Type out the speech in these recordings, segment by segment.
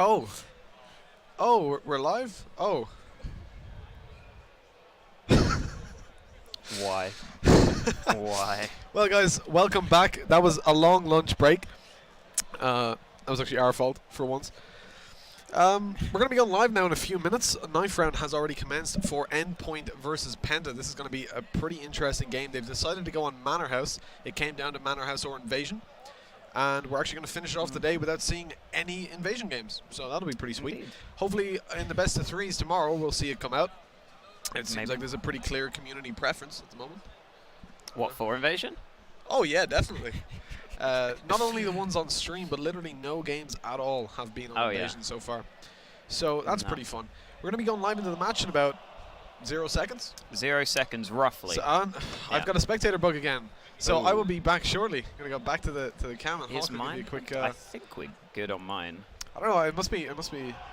Oh. Oh, we're live? Oh. Why? Why? Well, guys, welcome back. That was a long lunch break. That was actually our fault for once. We're going to be going live now in a few minutes. A knife round has already commenced for Endpoint versus Penta. This is going to be a pretty interesting game. They've decided to go on Manorhouse. It came down to Manorhouse or Invasion. And we're actually going to finish off the day without seeing any Invasion games. So that'll be pretty sweet. Indeed. Hopefully in the best of threes tomorrow we'll see it come out. It seems like there's a pretty clear community preference at the moment. What, for Invasion? Oh yeah, definitely. Not only the ones on stream, but literally no games at all have been on Invasion so far. So that's pretty fun. We're going to be going live into the match in about 0 seconds. 0 seconds, roughly. So, I've got a spectator bug again. So I will be back shortly. I'm going to go back to the cam and Here's mine. give you a quick. I think we're good on mine. I don't know. It must be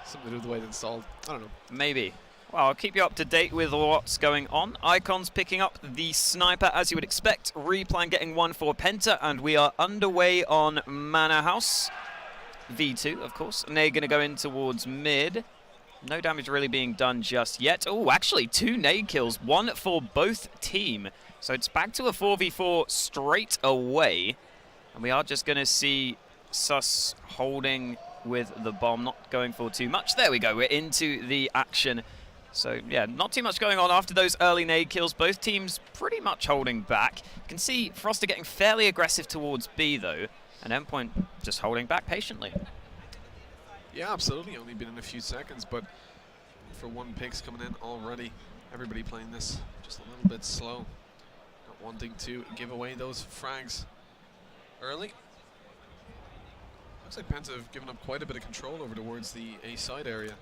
something to do with the way it's installed. I don't know. Maybe. Well, I'll keep you up to date with what's going on. Icons picking up the sniper, as you would expect. Replan getting one for Penta, and we are underway on Manorhouse. V2, of course. And they're going to go in towards mid. No damage really being done just yet. Oh, actually, 2 nade kills. One for both team. So it's back to a 4v4 straight away. And we are just going to see Sus holding with the bomb, not going for too much. There we go. We're into the action. So, yeah, not too much going on after those early nade kills. Both teams pretty much holding back. You can see Froster getting fairly aggressive towards B, though. And Endpoint just holding back patiently. Yeah, absolutely. Only been in a few seconds, but for 1 picks coming in already. Everybody playing this just a little bit slow. Not wanting to give away those frags early. Looks like Penta have given up quite a bit of control over towards the A side area.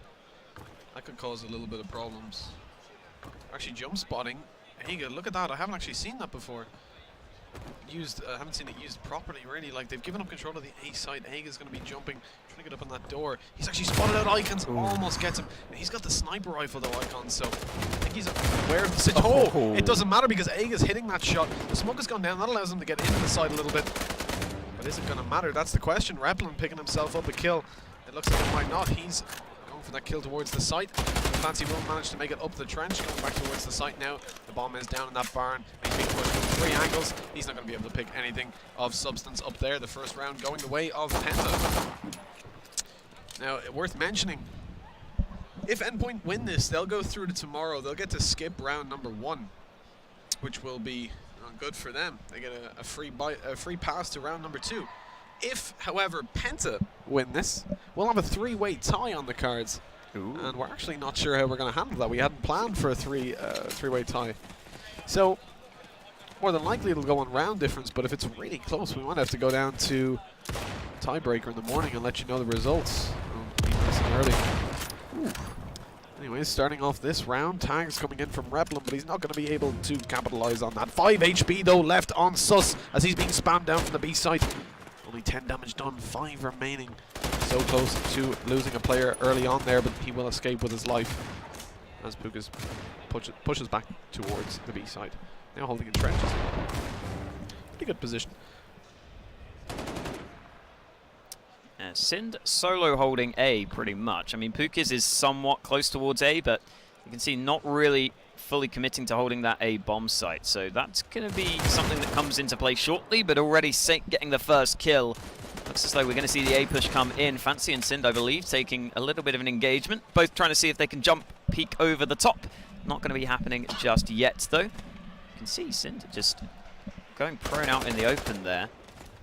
That could cause a little bit of problems. Actually, jump spotting. Aiga, look at that. I haven't actually seen that before. I haven't seen it used properly, really. Like, they've given up control of the A side. Aiga's going to be jumping, trying to get up on that door. He's actually spotted out Icons, almost gets him. And he's got the sniper rifle, though, Icons, so I think he's aware of the situation. Oh, it doesn't matter because Aiga's hitting that shot. The smoke has gone down. That allows him to get into the side a little bit. But is it going to matter? That's the question. Replan picking himself up a kill. It looks like it might not. He's going for that kill towards the site. Fancy will manage to make it up the trench, going back towards the site now. The bomb is down in that barn. He's being pushed from 3 angles. He's not going to be able to pick anything of substance up there. The first round going the way of Penta. Now, worth mentioning, if Endpoint win this, they'll go through to tomorrow. They'll get to skip round number 1, which will be good for them. They get a free pass to round number 2. If, however, Penta win this, we'll have a 3-way tie on the cards. Ooh. And we're actually not sure how we're going to handle that. We hadn't planned for a three-way tie. So, more than likely it'll go on round difference, but if it's really close, we might have to go down to tiebreaker in the morning and let you know the results. Nice and early. Ooh. Anyways, starting off this round, tags coming in from Replan, but he's not going to be able to capitalize on that. 5 HP though left on Sus as he's being spammed down from the B side. Only 10 damage done, 5 remaining. So close to losing a player early on there, but he will escape with his life as Pukas pushes back towards the B side. Now holding in trenches. Pretty good position. Sind solo holding A pretty much. I mean, Pukas is somewhat close towards A, but you can see not really fully committing to holding that A bomb site. So that's going to be something that comes into play shortly, but already Saint getting the first kill. Looks as though we're going to see the A push come in. Fancy and Sind, I believe, taking a little bit of an engagement. Both trying to see if they can jump, peek over the top. Not going to be happening just yet, though. You can see Sind just going prone out in the open there.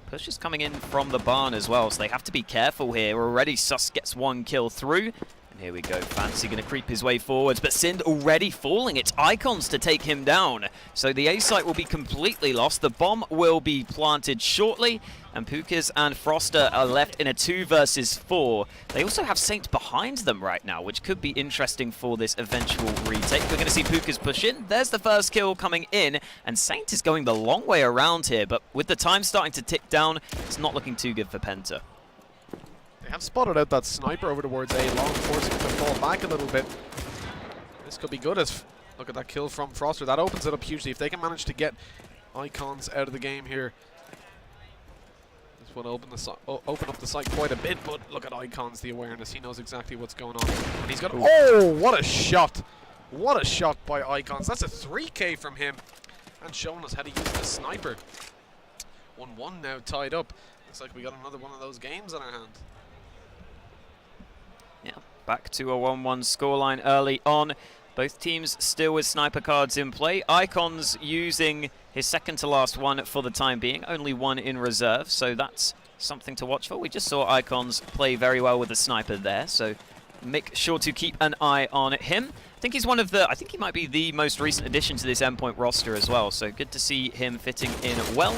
Push is coming in from the barn as well, so they have to be careful here. Already Sus gets 1 kill through. Here we go, Fancy going to creep his way forwards, but Sind already falling. It's Icons to take him down. So the A site will be completely lost. The bomb will be planted shortly, and Pukas and Froster are left in a 2 versus 4. They also have Saint behind them right now, which could be interesting for this eventual retake. We're going to see Pukas push in. There's the first kill coming in, and Saint is going the long way around here, but with the time starting to tick down, it's not looking too good for Penta. Have spotted out that sniper over towards A long, forcing him to fall back a little bit. This could be good as look at that kill from Froster. That opens it up hugely. If they can manage to get Icons out of the game here. This would open up the site quite a bit, but look at Icon's, the awareness. He knows exactly what's going on. And he's got... Oh, what a shot! What a shot by Icons. That's a 3K from him. And showing us how to use the sniper. 1-1 now, tied up. Looks like we got another one of those games on our hand. Yeah, back to a 1-1 scoreline early on. Both teams still with sniper cards in play. Icons using his second to last one for the time being. Only one in reserve, so that's something to watch for. We just saw Icons play very well with the sniper there, so make sure to keep an eye on him. I think he's one of the, I think he might be the most recent addition to this Endpoint roster as well, so good to see him fitting in well.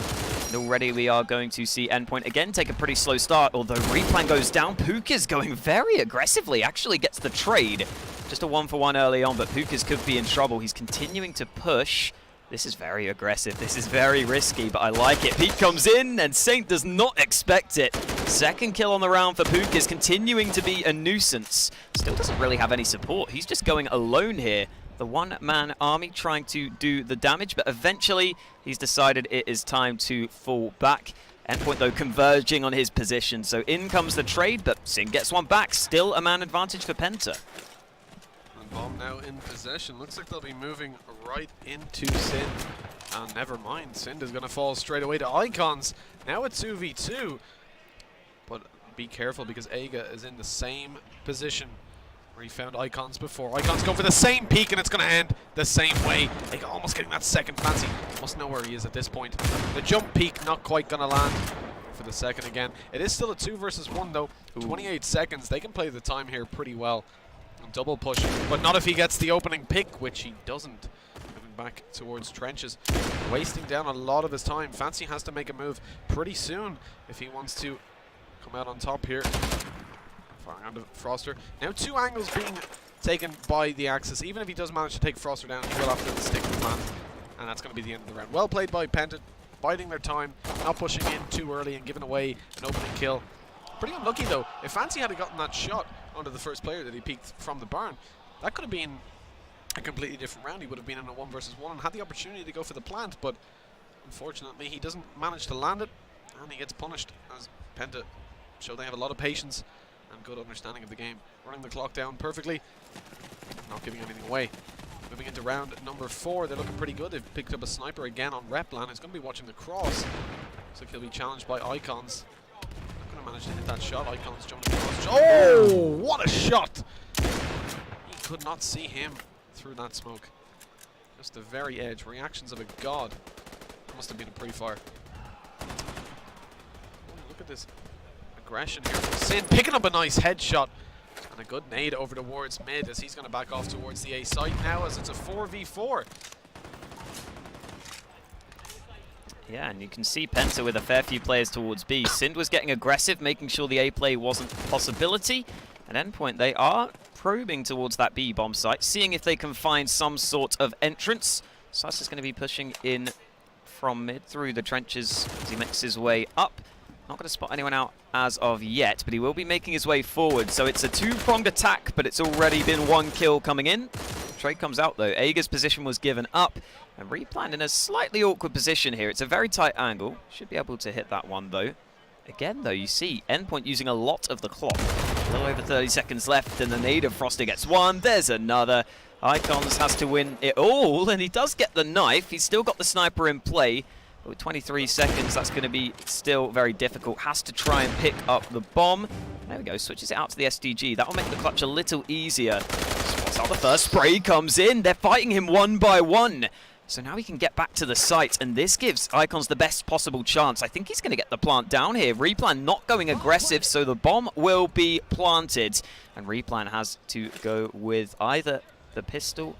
And already we are going to see Endpoint again take a pretty slow start, although Replan goes down. Pukas going very aggressively, actually gets the trade. Just a 1-for-1 early on, but Pukas could be in trouble. He's continuing to push. This is very aggressive. This is very risky, but I like it. Pete comes in, and Saint does not expect it. Second kill on the round for Pukas, continuing to be a nuisance. Still doesn't really have any support. He's just going alone here. The one-man army trying to do the damage, but eventually he's decided it is time to fall back. Endpoint, though, converging on his position. So in comes the trade, but Sin gets one back. Still a man advantage for Penta. Bomb now in possession. Looks like they'll be moving right into Sin. And never mind, Sin is going to fall straight away to Icons. Now it's 2v2. But be careful because Aga is in the same position where he found Icons before. Icons go for the same peak and it's going to end the same way. Aga almost getting that second fancy. Must know where he is at this point. The jump peak not quite going to land for the second again. It is still a 2 versus 1 though. 28 seconds. They can play the time here pretty well. Double push, but not if he gets the opening pick, which he doesn't. Moving back towards trenches, wasting down a lot of his time. Fancy has to make a move pretty soon if he wants to come out on top here. Far out of Froster. Now 2 angles being taken by the Axis. Even if he does manage to take Froster down, he will have to stick with plan, and that's going to be the end of the round. Well played by Penta, biding their time, not pushing in too early and giving away an opening kill. Pretty unlucky though. If Fancy had gotten that shot onto the first player that he peeked from the barn, that could have been a completely different round. He would have been in a 1 versus 1 and had the opportunity to go for the plant, but unfortunately he doesn't manage to land it, and he gets punished as Penta show they have a lot of patience and good understanding of the game. Running the clock down perfectly, not giving anything away. Moving into round number 4, they're looking pretty good. They've picked up a sniper again on Replan. He's going to be watching the cross. Looks like he'll be challenged by Icons. Managed to hit that shot. Icons jumping across. Oh, what a shot! He could not see him through that smoke. Just the very edge. Reactions of a god. That must have been a pre-fire. Oh, look at this aggression here from Sin. Picking up a nice headshot. And a good nade over towards mid as he's going to back off towards the A site now as it's a 4v4. Yeah, and you can see Penta with a fair few players towards B. Sind was getting aggressive, making sure the A play wasn't a possibility. At Endpoint, they are probing towards that B bomb site, seeing if they can find some sort of entrance. Sus is going to be pushing in from mid through the trenches as he makes his way up. Not going to spot anyone out as of yet, but he will be making his way forward. So it's a 2-pronged attack, but it's already been 1 kill coming in. Trade comes out though. Aga's position was given up. And Replan in a slightly awkward position here. It's a very tight angle. Should be able to hit that one though. Again though, you see Endpoint using a lot of the clock. A little over 30 seconds left and the nade of Froster gets one. There's another. Icons has to win it all and he does get the knife. He's still got the sniper in play. But with 23 seconds, that's going to be still very difficult. Has to try and pick up the bomb. There we go, switches it out to the SDG. That will make the clutch a little easier. Spots out the first spray, comes in. They're fighting him 1 by 1. So now he can get back to the site, and this gives Icons the best possible chance. I think he's going to get the plant down here. Replan not going aggressive, so the bomb will be planted. And Replan has to go with either the pistol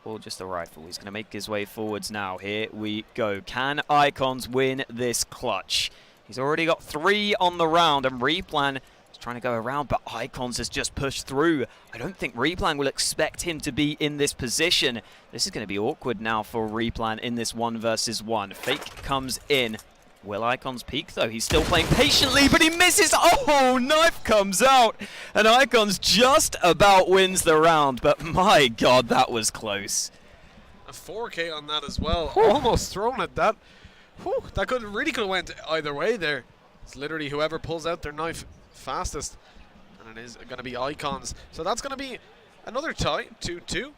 or just the rifle. He's going to make his way forwards now. Here we go. Can Icons win this clutch? He's already got 3 on the round, and Replan trying to go around, but Icons has just pushed through. I don't think Replan will expect him to be in this position. This is going to be awkward now for Replan in this 1 versus 1. Fake comes in. Will Icons peek though? He's still playing patiently, but he misses. Oh, knife comes out, and Icons just about wins the round, but my god, that was close. A 4K on that as well. Almost thrown at that. Whew, that really could have went either way there. It's literally whoever pulls out their knife fastest, and it is going to be Icons. So that's going to be another tie, 2-2,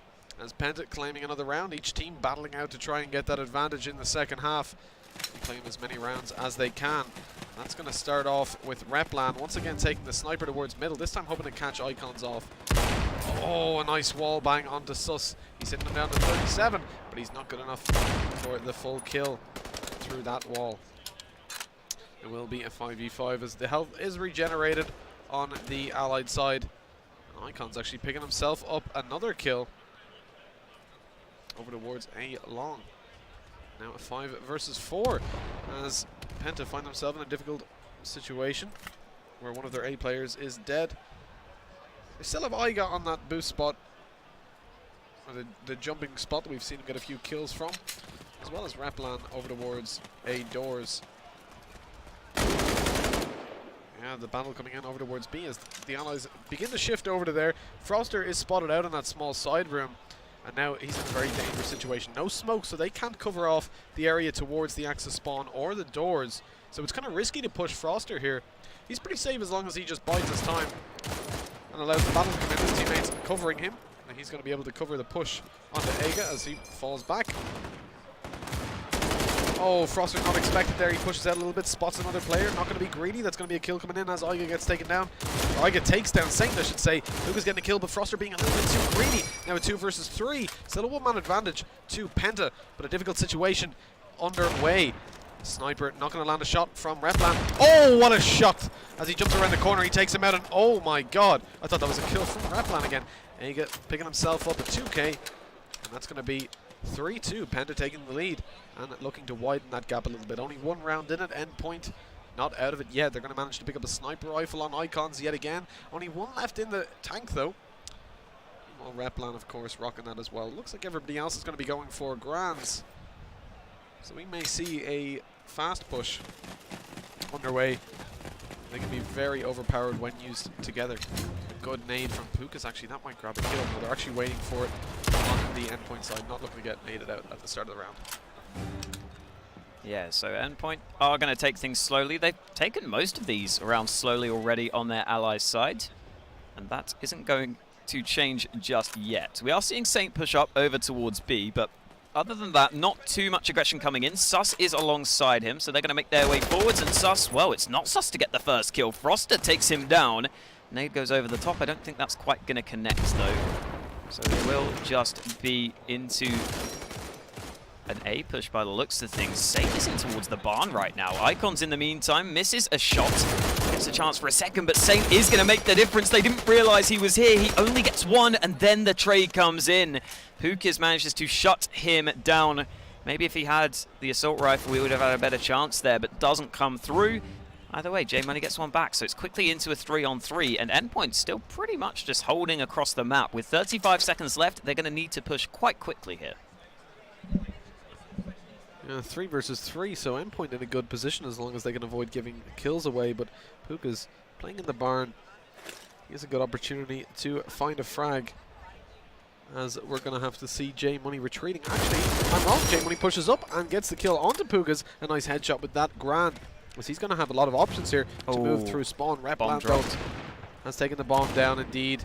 as Penta claiming another round. Each team battling out to try and get that advantage in the second half, claim as many rounds as they can. That's going to start off with Replan, once again taking the sniper towards middle, this time hoping to catch Icons off. Oh, a nice wall bang onto Sus. He's hitting him down to 37, but he's not good enough for the full kill through that wall. It will be a 5v5 as the health is regenerated on the allied side. And Icon's actually picking himself up another kill over towards A long. Now a 5 versus 4 as Penta find themselves in a difficult situation where one of their A players is dead. They still have Iga on that boost spot, or the jumping spot that we've seen him get a few kills from, as well as Replan over towards A doors. Yeah, the battle coming in over towards B as the allies begin to shift over to there. Froster is spotted out in that small side room, and now he's in a very dangerous situation. No smoke, so they can't cover off the area towards the Axis spawn or the doors. So it's kind of risky to push Froster here. He's pretty safe as long as he just bides his time and allows the battle to come in. His teammates covering him, and he's going to be able to cover the push onto Aga as he falls back. Oh, Froster not expected there. He pushes out a little bit, spots another player. Not going to be greedy. That's going to be a kill coming in as Iga gets taken down. Or Iga takes down Saint, I should say. Luca's getting a kill, but Froster being a little bit too greedy. Now a 2 versus 3. Still a one-man advantage to Penta, but a difficult situation underway. Sniper not going to land a shot from Replan. Oh, what a shot! As he jumps around the corner, he takes him out, and oh my god, I thought that was a kill from Replan again. Iga picking himself up at 2k, and that's going to be 3-2. Penta taking the lead and looking to widen that gap a little bit. Only one round in it. Endpoint not out of it yet. They're going to manage to pick up a sniper rifle on Icons yet again. Only one left in the tank though. Well, Replan of course rocking that as well. Looks like everybody else is going to be going for grands. So we may see a fast push underway. They can be very overpowered when used together. A good nade from Pukas actually, that might grab a kill. No, they're actually waiting for it on the Endpoint side, not looking to get naded out at the start of the round. Yeah, so Endpoint are going to take things slowly. They've taken most of these rounds slowly already on their allies' side, and that isn't going to change just yet. We are seeing Saint push up over towards B, but other than that, not too much aggression coming in. Sus is alongside him, so they're going to make their way forwards, and Sus, well, it's not Sus to get the first kill. Froster takes him down. Nade goes over the top. I don't think that's quite going to connect, though. So it will just be into an A push by the looks of things. Saint is in towards the barn right now. Icons in the meantime misses a shot. Gets a chance for a second, but Saint is going to make the difference. They didn't realize he was here. He only gets one, and then the trade comes in. Pukis manages to shut him down. Maybe if he had the assault rifle, we would have had a better chance there, but doesn't come through. Either way, J-Money gets one back, so it's quickly into a 3-on-3, and Endpoint still pretty much just holding across the map. With 35 seconds left, they're going to need to push quite quickly here. Yeah, 3 versus 3, so Endpoint in a good position as long as they can avoid giving kills away, but Puka's playing in the barn. He has a good opportunity to find a frag, as we're going to have to see J-Money retreating. Actually, I'm wrong, J-Money pushes up and gets the kill onto Pukas. A nice headshot with that Grand, as he's going to have a lot of options here to move through spawn. Replan has taken the bomb down indeed.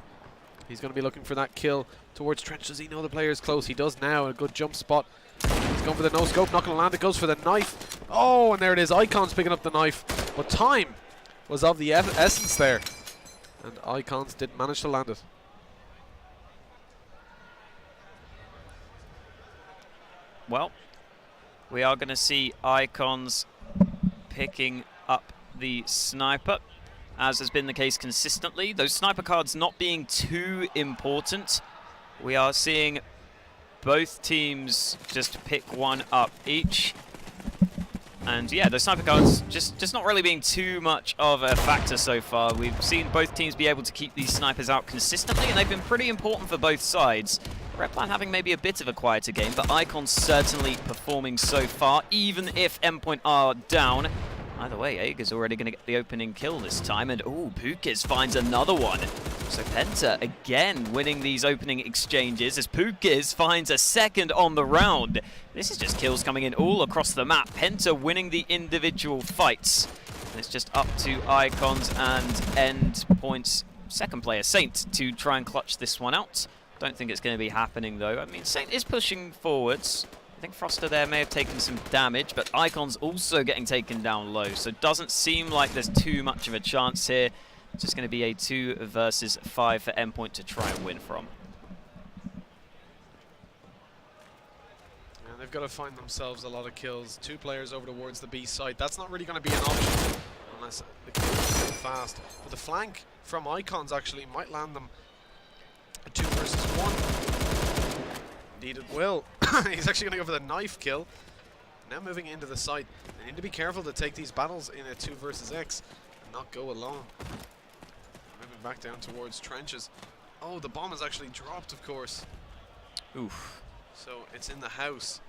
He's going to be looking for that kill towards Trench. Does he know the player is close? He does now. A good jump spot. He's going for the no-scope, not going to land it, goes for the knife. Oh, and there it is, Icons picking up the knife. But time was of the essence there, and Icons didn't manage to land it. Well, we are going to see Icons picking up the sniper, as has been the case consistently. Those sniper cards not being too important. We are seeing both teams just pick one up each. And yeah, the sniper cards just not really being too much of a factor so far. We've seen both teams be able to keep these snipers out consistently, and they've been pretty important for both sides. Replan having maybe a bit of a quieter game, but Icons certainly performing so far, even if Endpoint are down. Either way, Aga's already going to get the opening kill this time, and ooh, Pukis finds another one. So Penta again winning these opening exchanges as Pukis finds a second on the round. This is just kills coming in all across the map. Penta winning the individual fights. And it's just up to Icons and Endpoint's second player, Saint, to try and clutch this one out. Don't think it's going to be happening, though. I mean, Saint is pushing forwards. I think Froster there may have taken some damage, but Icon's also getting taken down low, so it doesn't seem like there's too much of a chance here. It's just going to be a 2 versus 5 for Endpoint to try and win from. And they've got to find themselves a lot of kills. 2 players over towards the B site. That's not really going to be an option unless the kills go fast. But the flank from Icons actually might land them a 2 versus 1. Indeed it will. He's actually going to go for the knife kill. Now moving into the site. They need to be careful to take these battles in a 2 versus X and not go alone. Moving back down towards trenches. Oh, the bomb is actually dropped, of course. Oof. So it's in the house.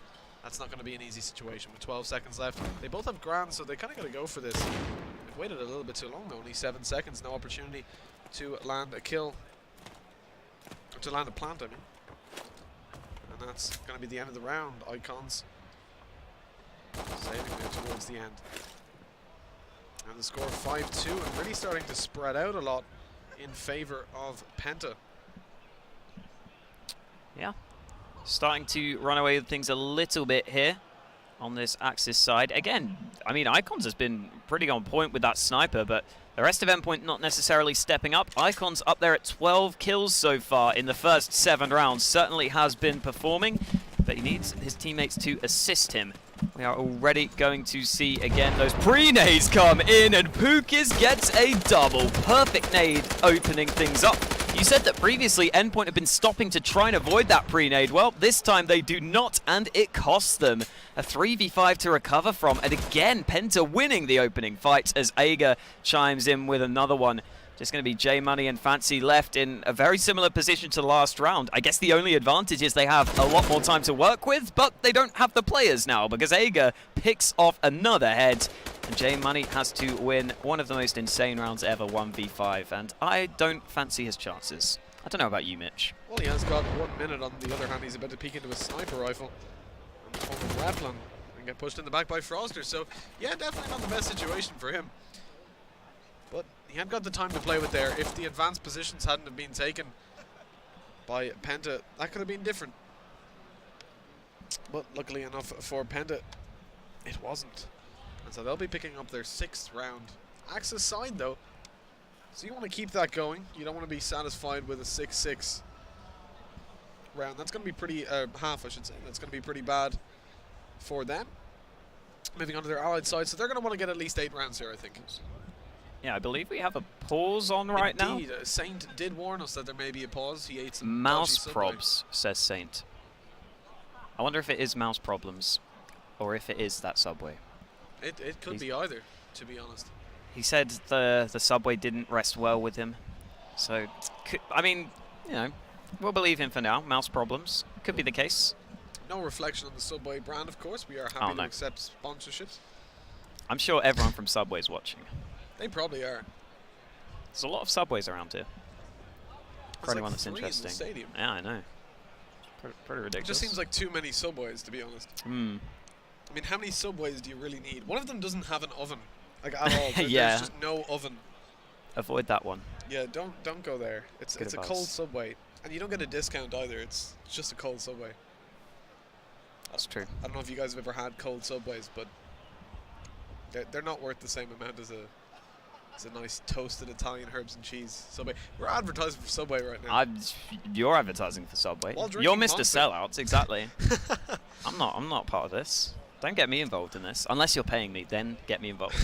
That's not going to be an easy situation with 12 seconds left. They both have Grand, so they kind of got to go for this. They've waited a little bit too long, though. Only 7 seconds. No opportunity to land a kill. Or to land a plant, I mean. And that's going to be the end of the round. Icons saving there towards the end. And the score 5-2, and really starting to spread out a lot in favor of Penta. Yeah. Starting to run away with things a little bit here on this Axis side. Again, I mean, Icons has been pretty on point with that sniper, but the rest of Endpoint not necessarily stepping up. Icons up there at 12 kills so far in the first 7 rounds. Certainly has been performing, but he needs his teammates to assist him. We are already going to see again those pre-nades come in, and Pukis gets a double. Perfect nade opening things up. You said that previously Endpoint have been stopping to try and avoid that pre-nade. Well, this time they do not, and it costs them a 3v5 to recover from. And again, Penta winning the opening fight as Aga chimes in with another one. Just going to be J Money and Fancy left in a very similar position to the last round. I guess the only advantage is they have a lot more time to work with, but they don't have the players now because Aga picks off another head. And J Money has to win one of the most insane rounds ever, 1v5. And I don't fancy his chances. I don't know about you, Mitch. Well, he has got 1 minute. On the other hand, he's about to peek into a sniper rifle on the form of Raplan and get pushed in the back by Froster. So, yeah, definitely not the best situation for him. But he hadn't got the time to play with there. If the advanced positions hadn't have been taken by Penta, that could have been different. But luckily enough for Penta, it wasn't. And so they'll be picking up their 6th round. Axis side, though. So you want to keep that going. You don't want to be satisfied with a 6-6 round. That's going to be pretty, half I should say. That's going to be pretty bad for them. Moving on to their allied side. So they're going to want to get at least 8 rounds here, I think. Yeah, I believe we have a pause on right now. Indeed, Saint did warn us that there may be a pause. He ate some mouse probs, says Saint. I wonder if it is mouse problems, or if it is that Subway. It could be either, to be honest. He said the Subway didn't rest well with him, so I mean, you know, we'll believe him for now. Mouse problems could be the case. No reflection on the Subway brand, of course. We are happy to accept sponsorships. I'm sure everyone from Subway's watching. They probably are. There's a lot of Subways around here. For anyone that's interesting. In the stadium. Yeah, I know. Pretty ridiculous. It just seems like too many Subways, to be honest. I mean, how many Subways do you really need? One of them doesn't have an oven, like at all. Yeah. There's just no oven. Avoid that one. Yeah, don't go there. It's a cold Subway, and you don't get a discount either. It's just a cold Subway. That's true. I don't know if you guys have ever had cold Subways, but they're not worth the same amount as a nice toasted Italian herbs and cheese Subway. We're advertising for Subway right now. You're advertising for Subway. You're Mr. Sellouts, exactly. I'm not part of this. Don't get me involved in this. Unless you're paying me, then get me involved.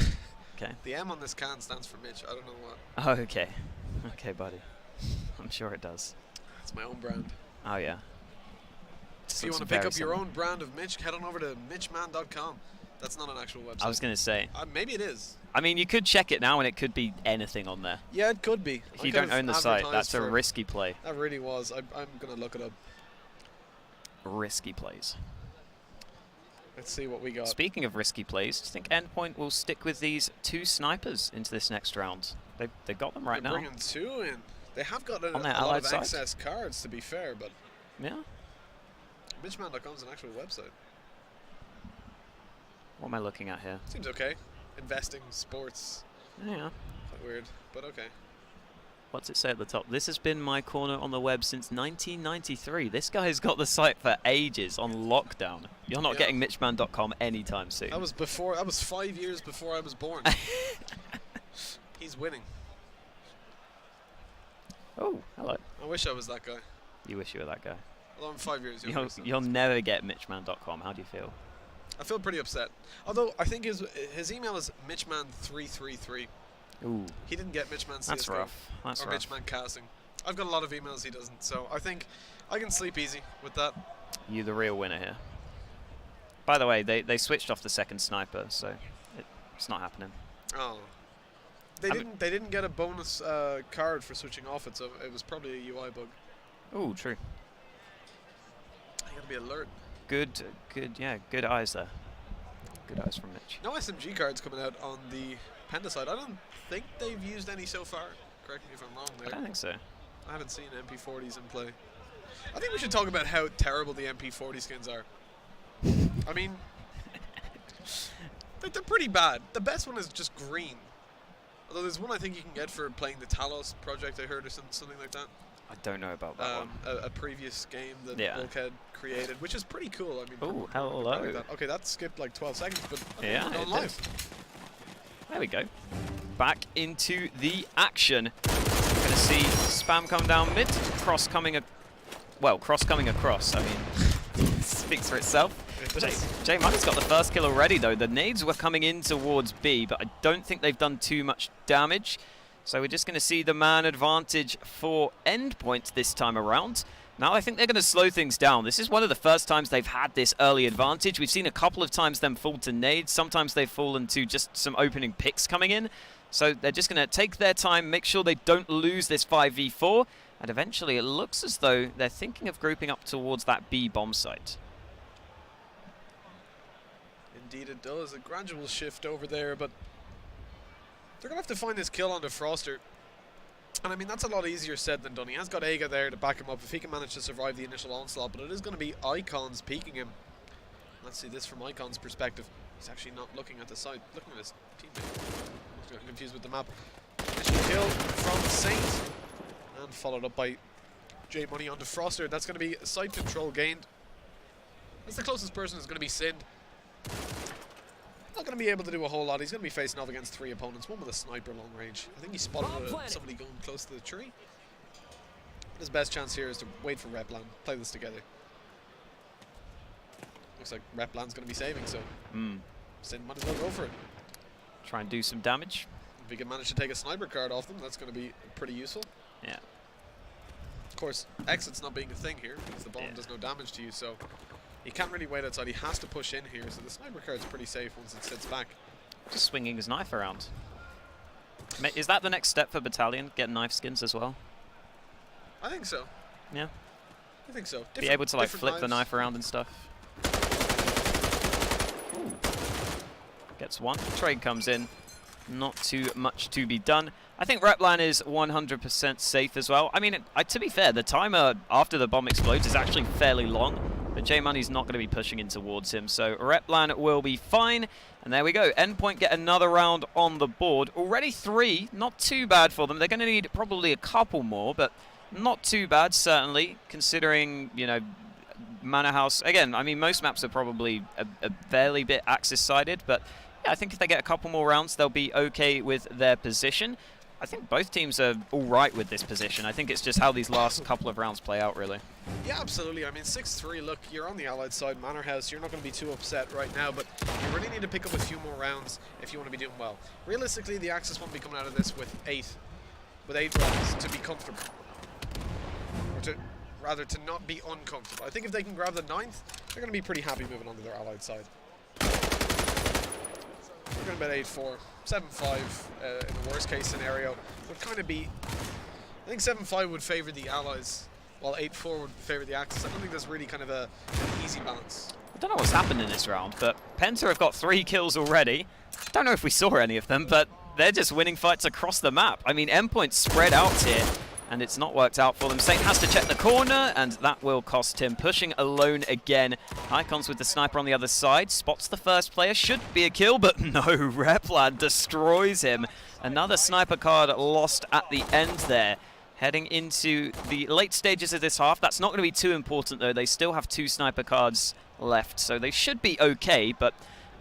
Okay. The M on this can stands for Mitch. I don't know what. Oh, okay. Okay, buddy. I'm sure it does. It's my own brand. Oh, yeah. If you want to pick up your own brand of Mitch, head on over to mitchman.com. That's not an actual website. I was going to say. Maybe it is. I mean, you could check it now, and it could be anything on there. Yeah, it could be. If you don't own the site, that's a risky play. That really was. I'm going to look it up. Risky plays. Let's see what we got. Speaking of risky plays, do you think Endpoint will stick with these 2 snipers into this next round? They've got them right now. They're bringing 2 in. They have got a lot of excess cards, to be fair, but... Yeah. Mitchman.com is an actual website. What am I looking at here? Seems okay. Investing, sports, Yeah. Quite weird, but okay. What's it say at the top? This has been my corner on the web since 1993. This guy's got the site for ages on lockdown. You're not getting Mitchman.com anytime soon. That was 5 years before I was born. He's winning. Oh, hello. I wish I was that guy. You wish you were that guy. Although I'm 5 years younger. You'll never get Mitchman.com. How do you feel? I feel pretty upset. Although I think his email is Mitchman333. Ooh. He didn't get Mitchman CSGO. That's rough. That's or rough. Mitchman Casting. I've got a lot of emails he doesn't, so I think I can sleep easy with that. You the real winner here. By the way, they switched off the second sniper, so it's not happening. Oh. They didn't get a bonus card for switching off it, so it was probably a UI bug. Oh, true. You gotta be alert. Good eyes there. Good eyes from Mitch. No SMG cards coming out on the Penta side. I don't think they've used any so far. Correct me if I'm wrong there. I don't think so. I haven't seen MP40s in play. I think we should talk about how terrible the MP40 skins are. I mean, they're pretty bad. The best one is just green. Although there's one I think you can get for playing the Talos project, I heard, or something like that. I don't know about that one. A previous game that Yeah. Bulkhead created, which is pretty cool. I mean, Oh, hello. like that. Okay, that skipped like 12 seconds, but Yeah, we're going it live. There we go. Back into the action. We're going to see spam come down mid. Cross coming across. I mean, speaks for itself. J Money's got the first kill already, though. The nades were coming in towards B, but I don't think they've done too much damage. So we're just going to see the man advantage for Endpoint this time around. Now I think they're going to slow things down. This is one of the first times they've had this early advantage. We've seen a couple of times them fall to nades. Sometimes they've fallen to just some opening picks coming in. So they're just going to take their time, make sure they don't lose this 5v4. And eventually it looks as though they're thinking of grouping up towards that B bomb site. Indeed it does. A gradual shift over there, but they're going to have to find this kill on the Froster. And I mean, that's a lot easier said than done. He has got Aiga there to back him up if he can manage to survive the initial onslaught, but it is going to be Icons peeking him. Let's see this from Icon's perspective. He's actually not looking at the site, looking at his teammate. He's getting confused with the map. Initial kill from Saint, and followed up by J Money onto Froster. That's going to be site control gained. That's the closest person is going to be Sind. Not going to be able to do a whole lot. He's going to be facing off against 3 opponents, one with a sniper long range. I think he spotted somebody going close to the tree. His best chance here is to wait for Replan, play this together. Looks like Replan's going to be saving, so Sin might as well go for it. Try and do some damage. If he can manage to take a sniper card off them, that's going to be pretty useful. Yeah. Of course, exit's not being a thing here because the bomb does no damage to you, so he can't really wait outside. He has to push in here, so the sniper card's pretty safe once it sits back. Just swinging his knife around. Is that the next step for Battalion? Get knife skins as well? I think so. Yeah. I think so. Be able to like flip the knife around and stuff. Ooh. Gets one. Trade comes in. Not too much to be done. I think Replan is 100% safe as well. I mean, to be fair, the timer after the bomb explodes is actually fairly long. But J-Money's not going to be pushing in towards him, so Replan will be fine. And there we go. Endpoint get another round on the board. Already 3, not too bad for them. They're going to need probably a couple more, but not too bad, certainly, considering, you know, Manorhouse. Again, I mean, most maps are probably a fairly bit Axis-sided, but yeah, I think if they get a couple more rounds, they'll be okay with their position. I think both teams are all right with this position. I think it's just how these last couple of rounds play out, really. Yeah, absolutely. I mean, 6-3, look, you're on the Allied side, Manorhouse. You're not going to be too upset right now, but you really need to pick up a few more rounds if you want to be doing well. Realistically, the Axis won't be coming out of this with 8 rounds to be comfortable. Or rather, to not be uncomfortable. I think if they can grab the 9th, they're going to be pretty happy moving on to their Allied side. We're going to bet 8-4. 7-5 in the worst case scenario would kind of be. I think 7-5 would favor the Allies, while 8-4 would favor the Axis. I don't think there's really kind of an easy balance. I don't know what's happened in this round, but Penta have got 3 kills already. Don't know if we saw any of them, but they're just winning fights across the map. I mean, Endpoint spread out here. and it's not worked out for them. Saint has to check the corner, and that will cost him. Pushing alone again. Icons with the sniper on the other side. Spots the first player. Should be a kill, but no. Replan destroys him. Another sniper card lost at the end there. Heading into the late stages of this half. That's not going to be too important, though. They still have 2 sniper cards left, so they should be okay. But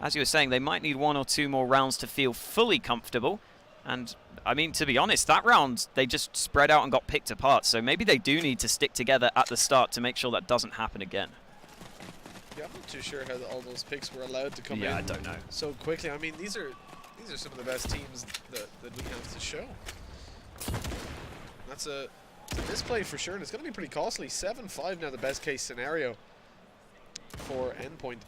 as you were saying, they might need 1 or 2 more rounds to feel fully comfortable. And, I mean, to be honest, that round, they just spread out and got picked apart. So maybe they do need to stick together at the start to make sure that doesn't happen again. Yeah, I'm not too sure how all those picks were allowed to come in. Yeah, I don't know. So quickly. I mean, these are some of the best teams that we have to show. That's a display for sure, and it's going to be pretty costly. 7-5 now, the best case scenario for Endpoint.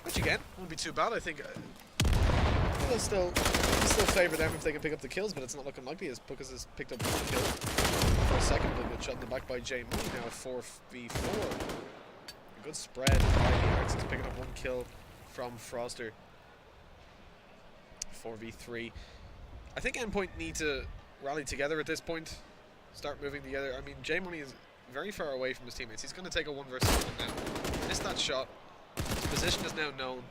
Which again, won't be too bad. I think we'll still favour them if they can pick up the kills, but it's not looking likely as Pukas has picked up 1 kill for a second. They'll get shot in the back by J Money now at 4v4. A good spread by the Arts. He's picking up 1 kill from Froster. 4v3. I think Endpoint need to rally together at this point, start moving together. I mean, J Money is very far away from his teammates. He's going to take a 1 versus 1 now. Missed that shot. His position is now known.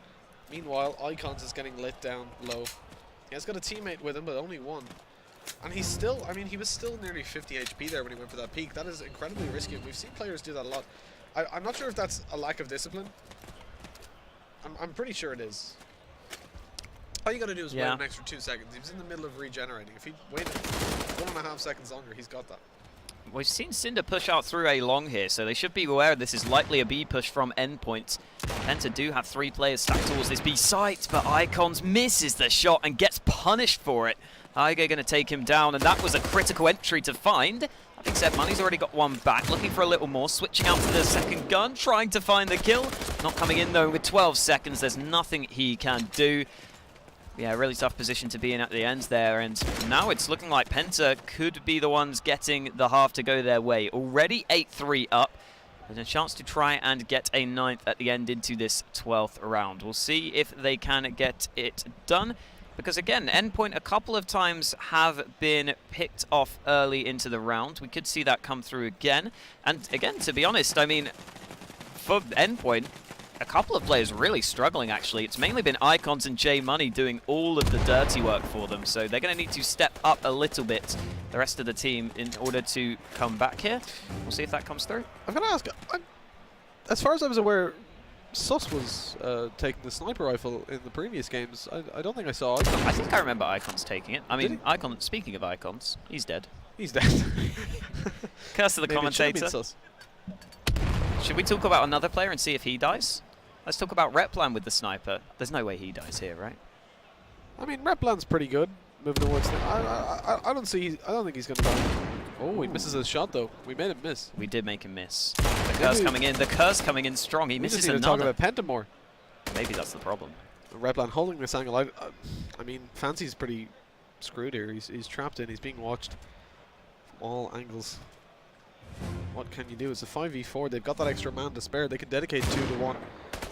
Meanwhile, Icons is getting lit down low. He has got a teammate with him, but only 1. And he's still, I mean, he was still nearly 50 HP there when he went for that peak. That is incredibly risky, and we've seen players do that a lot. I'm not sure if that's a lack of discipline. I'm pretty sure it is. All you got to do is wait an extra 2 seconds. He was in the middle of regenerating. If he waited 1.5 seconds longer, he's got that. We've seen Cinder push out through A long here, so they should be aware this is likely a B push from Endpoint. Penta do have 3 players stacked towards this B site, but Icons misses the shot and gets punished for it. Iger going to take him down, and that was a critical entry to find. That being said, Money's already got 1 back, looking for a little more, switching out to the second gun, trying to find the kill. Not coming in though with 12 seconds, there's nothing he can do. Yeah, really tough position to be in at the end there, and now it's looking like Penta could be the ones getting the half to go their way. Already 8-3 up, and a chance to try and get a 9th at the end into this 12th round. We'll see if they can get it done, because again, Endpoint a couple of times have been picked off early into the round. We could see that come through again, and again, to be honest, I mean, for Endpoint, a couple of players really struggling, actually. It's mainly been Icons and J Money doing all of the dirty work for them, so they're going to need to step up a little bit, the rest of the team, in order to come back here. We'll see if that comes through. I've got to ask, as far as I was aware, Sus was taking the sniper rifle in the previous games. I don't think I saw Icons. I think I remember Icons taking it. I mean, Icons, speaking of Icons, he's dead. He's dead. Curse to the Maybe commentator. Should we talk about another player and see if he dies? Let's talk about Replan with the sniper. There's no way he dies here, right? I mean, Replan's pretty good. Moving towards the, I don't think he's going to die. Oh, he misses a shot though. We made him miss. We did make him miss. The curse coming in. The curse coming in strong. He misses another. We just need to talk about Penta more. Maybe that's the problem. Replan holding this angle. I mean, Fancy's pretty screwed here. He's trapped in. He's being watched from all angles. What can you do? It's a 5v4. They've got that extra man to spare. They can dedicate 2 to 1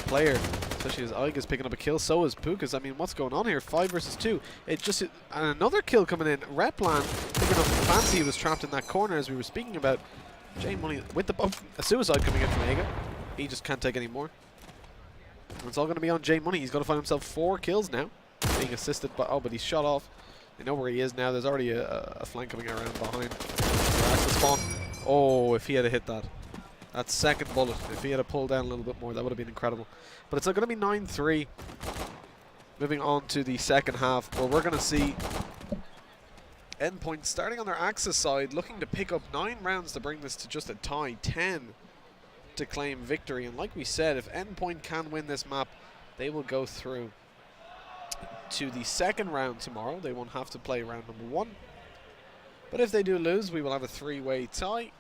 player, especially as Aiga's picking up a kill. So is Pukas. I mean, what's going on here? 5 versus 2. It just and another kill coming in. Replan picking up Fancy. He was trapped in that corner as we were speaking about. J Money with the bump. A suicide coming in from Aiga. He just can't take any more. And it's all going to be on J Money. He's got to find himself 4 kills now, being assisted by. Oh, but he's shot off. They know where he is now. There's already a flank coming around behind. That's the spawn. Oh, if he had hit that second bullet, if he had pulled down a little bit more, that would have been incredible. But it's going to be 9-3. Moving on to the second half, where we're going to see Endpoint starting on their Axis side, looking to pick up 9 rounds to bring this to just a tie, 10 to claim victory. And like we said, if Endpoint can win this map, they will go through to the second round tomorrow. They won't have to play round number 1. But if they do lose, we will have a 3-way tie.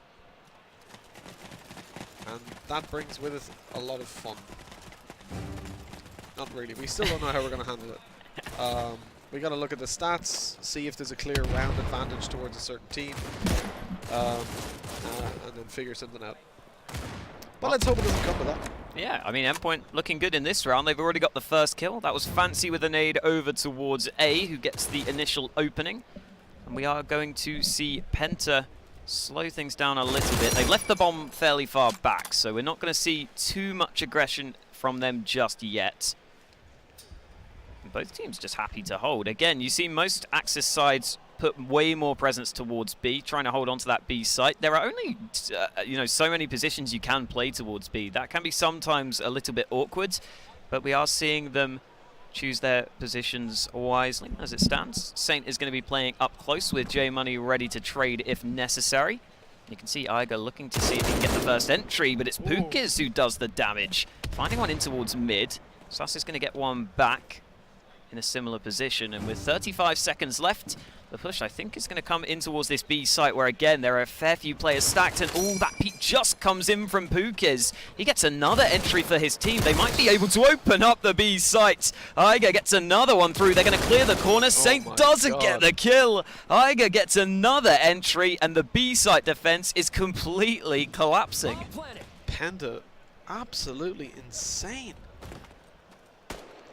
And that brings with it a lot of fun. Not really. We still don't know how we're going to handle it. We got to look at the stats, see if there's a clear round advantage towards a certain team, and then figure something out. But let's hope it doesn't come to that. Yeah, I mean, Endpoint looking good in this round. They've already got the first kill. That was Fancy with a nade over towards A, who gets the initial opening. And we are going to see Penta slow things down a little bit. They've left the bomb fairly far back, so we're not going to see too much aggression from them just yet. Both teams just happy to hold. Again, you see most Axis sides put way more presence towards B, trying to hold on to that B site. There are only, so many positions you can play towards B. That can be sometimes a little bit awkward, but we are seeing them choose their positions wisely as it stands. Saint is going to be playing up close with J Money ready to trade if necessary. You can see Iger looking to see if he can get the first entry, but it's Pukiz who does the damage. Finding one in towards mid. Sass is going to get one back in a similar position, and with 35 seconds left, the push, I think, is going to come in towards this B site, where, again, there are a fair few players stacked, and that peek just comes in from Pukiz. He gets another entry for his team. They might be able to open up the B site. Iger gets another one through. They're going to clear the corner. Saint doesn't get the kill. Iger gets another entry, and the B site defense is completely collapsing. Penta, absolutely insane.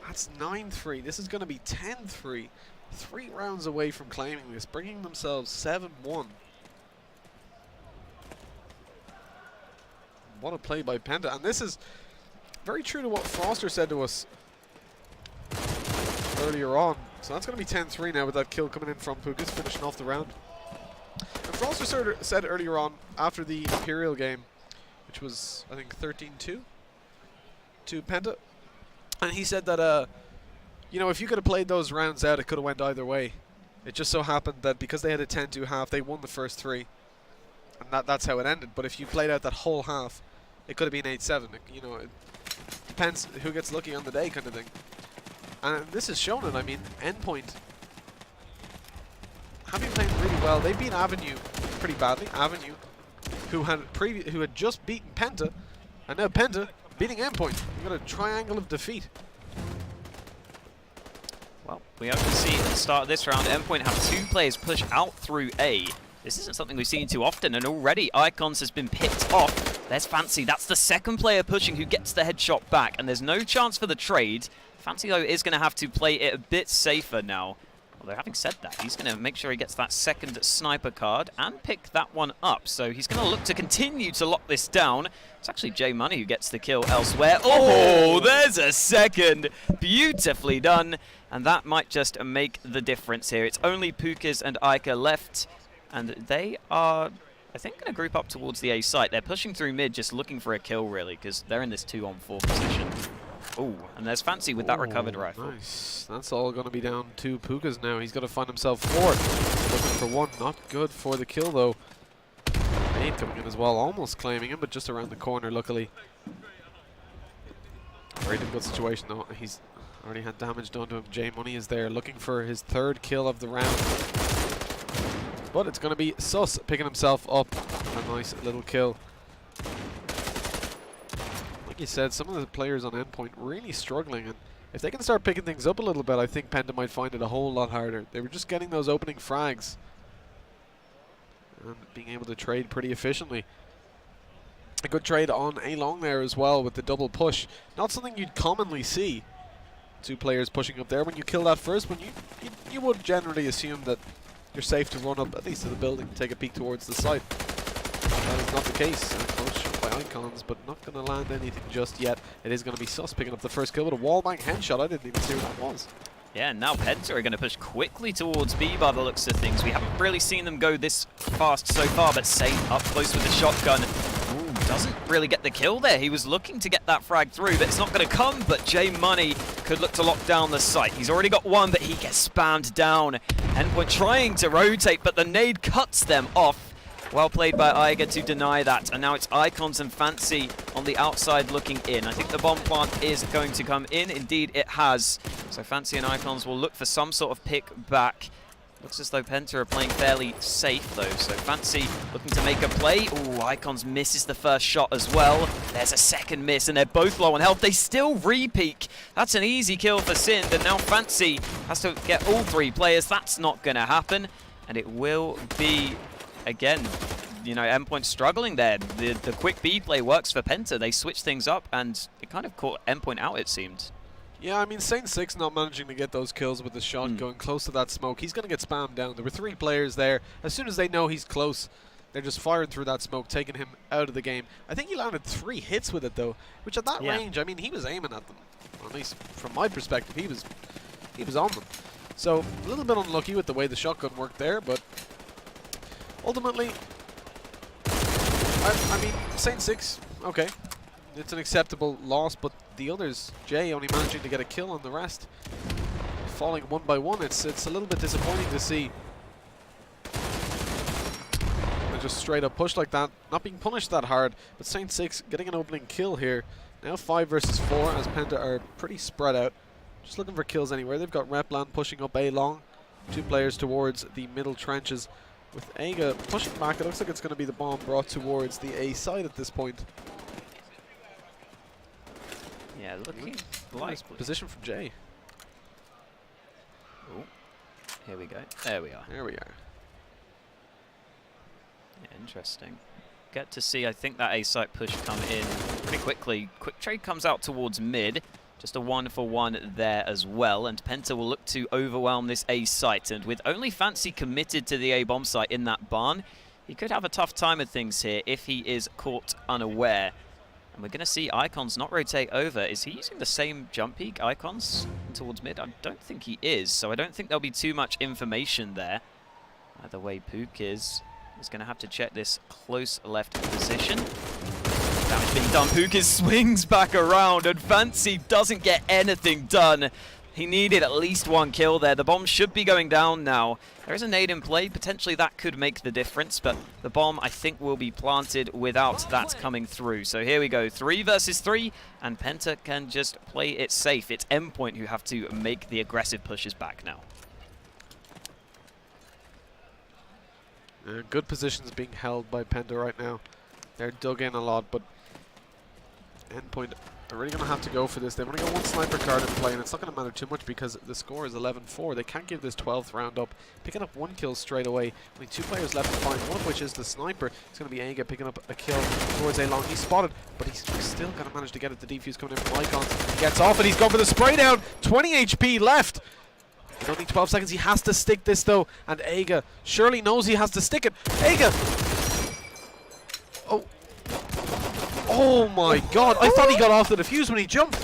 That's 9-3. This is going to be 10-3. 3 rounds away from claiming this, bringing themselves 7-1. What a play by Penta. And this is very true to what Foster said to us earlier on. So that's going to be 10-3 now with that kill coming in from Pukiz, finishing off the round. And Foster said earlier on, after the Imperial game, which was, I think, 13-2 to Penta, and he said that if you could have played those rounds out, it could have went either way. It just so happened that because they had a 10-2 half, they won the first 3. And that's how it ended. But if you played out that whole half, it could have been 8-7. It depends who gets lucky on the day kind of thing. And this is shown it. I mean, Endpoint have been playing really well. They beat Avenue pretty badly. Avenue, who had just beaten Penta, and now Penta beating Endpoint. We've got a triangle of defeat. Well, we have to see at the start of this round, Endpoint have 2 players push out through A. This isn't something we've seen too often, and already Icons has been picked off. There's Fancy. That's the second player pushing who gets the headshot back, and there's no chance for the trade. Fancy, though, is going to have to play it a bit safer now. Although, having said that, he's going to make sure he gets that second sniper card and pick that one up. So he's going to look to continue to lock this down. It's actually J Money who gets the kill elsewhere. Oh, there's a second. Beautifully done. And that might just make the difference here. It's only Pukiz and Iker left. And they are, I think, going to group up towards the A site. They're pushing through mid, just looking for a kill, really, because they're in this 2-on-4 position. Oh, and there's Fancy with that recovered rifle. Nice. That's all going to be down to Pukiz now. He's got to find himself 4. Looking for 1. Not good for the kill, though. Nade coming in as well, almost claiming him, but just around the corner, luckily. Very difficult situation, though. He's already had damage done to him. J Money is there looking for his 3rd kill of the round. But it's going to be Sus picking himself up. A nice little kill. Like you said, some of the players on Endpoint really struggling, and if they can start picking things up a little bit, I think Penta might find it a whole lot harder. They were just getting those opening frags and being able to trade pretty efficiently. A good trade on A long there as well with the double push. Not something you'd commonly see. 2 players pushing up there. When you kill that first one, you would generally assume that you're safe to run up at least to the building, take a peek towards the site. That is not the case. Close shot by Icons, but not going to land anything just yet. It is going to be Sus picking up the first kill with a wallbang headshot. I didn't even see what that was. Yeah, and now Penta are going to push quickly towards B by the looks of things. We haven't really seen them go this fast so far, but Saint up close with the shotgun. Ooh, doesn't really get the kill there. He was looking to get that frag through, but it's not going to come. But J Money could look to lock down the site. He's already got 1, but he gets spammed down. Endpoint trying to rotate, but the nade cuts them off. Well played by Iger to deny that. And now it's Icons and Fancy on the outside looking in. I think the bomb plant is going to come in. Indeed, it has. So Fancy and Icons will look for some sort of pick back. Looks as though Penta are playing fairly safe, though. So Fancy looking to make a play. Ooh, Icons misses the first shot as well. There's a second miss, and they're both low on health. They still re-peek. That's an easy kill for Sind, and now Fancy has to get all 3 players. That's not going to happen, and it will be, again, Endpoint struggling there. The quick B play works for Penta. They switch things up, and it kind of caught Endpoint out, it seemed. Yeah, I mean, Saint 6 not managing to get those kills with the shot, going close to that smoke. He's going to get spammed down. There were 3 players there. As soon as they know he's close, they're just firing through that smoke, taking him out of the game. I think he landed 3 hits with it, though, which at that range, I mean, he was aiming at them. Or at least from my perspective, he was on them. So, a little bit unlucky with the way the shotgun worked there, but ultimately, I mean, Saint 6, okay. It's an acceptable loss, but the others, Jay only managing to get a kill on the rest, falling one by one. It's a little bit disappointing to see. They just straight up push like that, not being punished that hard, but Saint 6 getting an opening kill here. Now 5 versus 4 as Penta are pretty spread out. Just looking for kills anywhere. They've got Replan pushing up A long. 2 players towards the middle trenches. With Aiga pushing back, it looks like it's going to be the bomb brought towards the A side at this point. Yeah, looking nice position from Jay. Oh, here we go. There we are. There we are. Yeah, interesting. Get to see, I think, that A site push come in pretty quickly. Quick trade comes out towards mid. Just a 1-for-1 there as well. And Penta will look to overwhelm this A site. And with only Fancy committed to the A bomb site in that barn, he could have a tough time of things here if he is caught unaware. And we're going to see Icons not rotate over. Is he using the same jump peak, Icons, towards mid? I don't think he is, so I don't think there'll be too much information there. Either way, Pook is going to have to check this close left position. Damage being done. Pook swings back around, and Fancy doesn't get anything done. He needed at least 1 kill there. The bomb should be going down now. There is a nade in play. Potentially that could make the difference, but the bomb, I think, will be planted without that coming through. So here we go. 3 versus 3, and Penta can just play it safe. It's Endpoint who have to make the aggressive pushes back now. Good positions being held by Penta right now. They're dug in a lot, but Endpoint are really going to have to go for this. They've only got 1 sniper card in play, and it's not going to matter too much because the score is 11-4. They can't give this 12th round up. Picking up 1 kill straight away. Only 2 players left to find, one of which is the sniper. It's going to be Aiga picking up a kill towards A-Long. He's spotted, but he's still going to manage to get it. The defuse coming in from Icons. He gets off, and he's going for the spray down. 20 HP left. In only 12 seconds, he has to stick this, though, and Aiga surely knows he has to stick it. Aiga! Oh. Oh my god, I thought he got off the defuse when he jumped.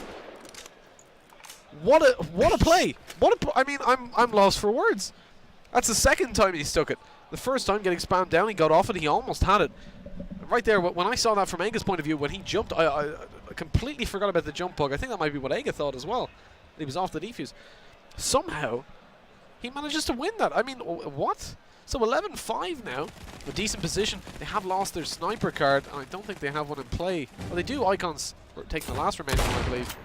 What a play. I mean, I'm lost for words. That's the 2nd time he stuck it. The first time getting spammed down, he got off it, he almost had it. Right there, when I saw that from Aiga's point of view, when he jumped, I completely forgot about the jump bug. I think that might be what Aiga thought as well. He was off the defuse. Somehow, he manages to win that. I mean, what? So 11-5 now. A decent position. They have lost their sniper card, and I don't think they have one in play. Well, they do. Icons taking the last remaining one, I believe.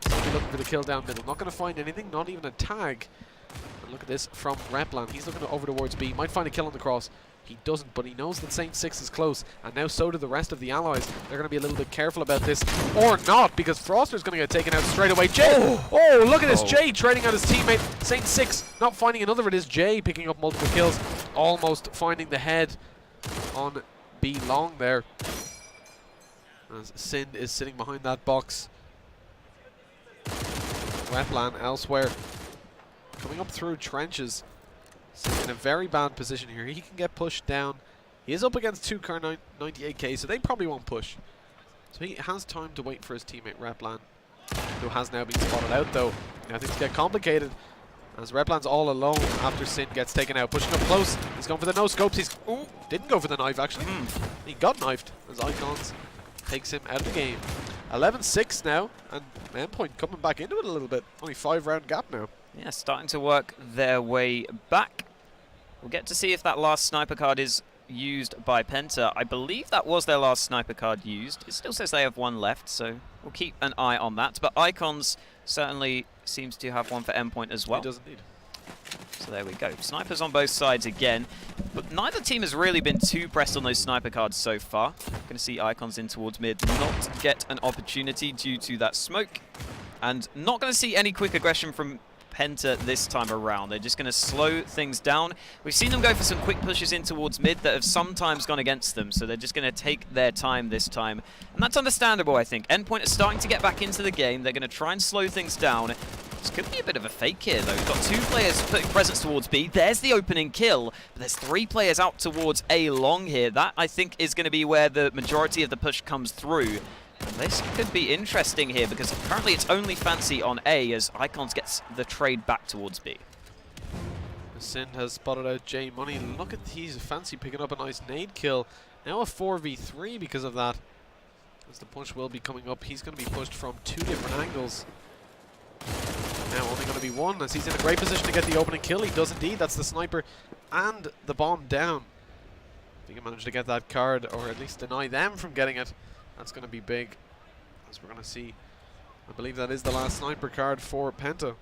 So they'll be looking for the kill down middle. Not going to find anything, not even a tag. And look at this from Replan. He's looking over towards B. Might find a kill on the cross. He doesn't, but he knows that Saint 6 is close, and now so do the rest of the allies. They're going to be a little bit careful about this, or not, because Froster's going to get taken out straight away. Jay! Oh, look at this, Jay trading out his teammate. Saint 6 not finding another. It is Jay picking up multiple kills, almost finding the head on B long there. As Sind is sitting behind that box. Replan elsewhere, coming up through trenches. In a very bad position here. He can get pushed down. He is up against 2 car 98k, so they probably won't push. So he has time to wait for his teammate Replan, who has now been spotted out though. Now things get complicated as Replan's all alone after Sin gets taken out. Pushing up close. He's going for the no scopes. He's didn't go for the knife actually. He got knifed as Icons takes him out of the game. 11-6 now, and Endpoint coming back into it a little bit. Only 5-round gap now. Yeah, starting to work their way back. We'll get to see if that last sniper card is used by Penta. I believe that was their last sniper card used. It still says they have 1 left, so we'll keep an eye on that. But Icons certainly seems to have 1 for Endpoint as well. He does indeed. So there we go. Snipers on both sides again. But neither team has really been too pressed on those sniper cards so far. Going to see Icons in towards mid not get an opportunity due to that smoke. And not going to see any quick aggression from Penta this time around. They're just going to slow things down. We've seen them go for some quick pushes in towards mid that have sometimes gone against them, so they're just going to take their time this time. And that's understandable, I think. Endpoint is starting to get back into the game. They're going to try and slow things down. This could be a bit of a fake here, though. We've got 2 players putting presence towards B. There's the opening kill, but there's 3 players out towards A long here. That, I think, is going to be where the majority of the push comes through. And this could be interesting here, because currently it's only Fancy on A as Icons gets the trade back towards B. Sind has spotted out J Money. Look at these. Fancy picking up a nice nade kill. Now a 4v3 because of that. As the push will be coming up, he's going to be pushed from 2 different angles. Now only going to be 1, as he's in a great position to get the opening kill. He does indeed. That's the sniper and the bomb down. If he can manage to get that card, or at least deny them from getting it, that's going to be big. As we're going to see, I believe that is the last sniper card for Penta.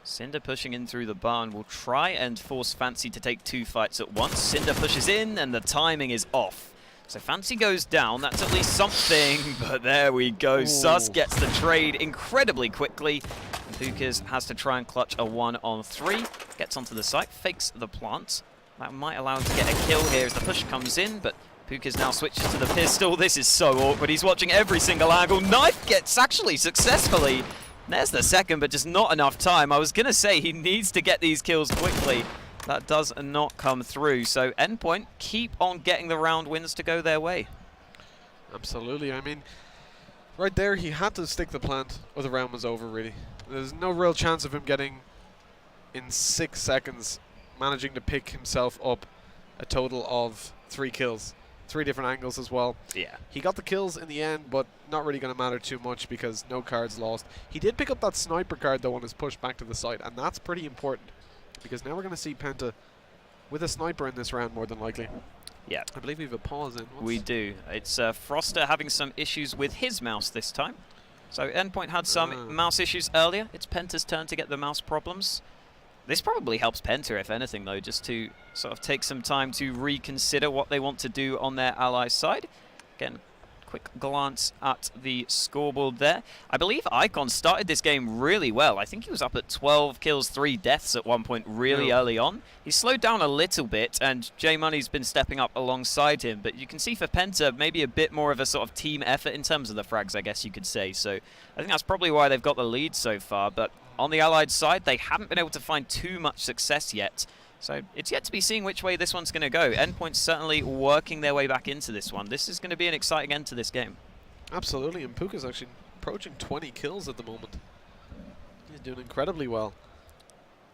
Cinder pushing in through the barn will try and force Fancy to take 2 fights at once. Cinder pushes in and the timing is off. So Fancy goes down, that's at least something, but there we go. Ooh. Sus gets the trade incredibly quickly. And Pukas has to try and clutch a 1-on-3. Gets onto the site, fakes the plant. That might allow him to get a kill here as the push comes in, but Pukas now switches to the pistol. This is so awkward. He's watching every single angle. Knife gets actually successfully. There's the second, but just not enough time. I was going to say he needs to get these kills quickly. That does not come through. So Endpoint keep on getting the round wins to go their way. Absolutely. I mean, right there, he had to stick the plant or the round was over, really. There's no real chance of him getting, in 6 seconds, managing to pick himself up a total of 3 kills. 3 different angles as well. Yeah. He got the kills in the end, but not really going to matter too much because no cards lost. He did pick up that sniper card, though, on his push back to the site, and that's pretty important. Because now we're going to see Penta with a sniper in this round, more than likely. Yeah. I believe we have a pause in. We do. It's Froster having some issues with his mouse this time. So Endpoint had some mouse issues earlier. It's Penta's turn to get the mouse problems. This probably helps Penta, if anything, though, just to sort of take some time to reconsider what they want to do on their ally side. Again, quick glance at the scoreboard there. I believe Icon started this game really well. I think he was up at 12 kills, 3 deaths at one point really early on. He slowed down a little bit, and J Money's been stepping up alongside him. But you can see for Penta, maybe a bit more of a sort of team effort in terms of the frags, I guess you could say. So I think that's probably why they've got the lead so far. But on the Allied side, they haven't been able to find too much success yet. So it's yet to be seen which way this one's going to go. Endpoint's certainly working their way back into this one. This is going to be an exciting end to this game. Absolutely, and Puka's actually approaching 20 kills at the moment. He's doing incredibly well.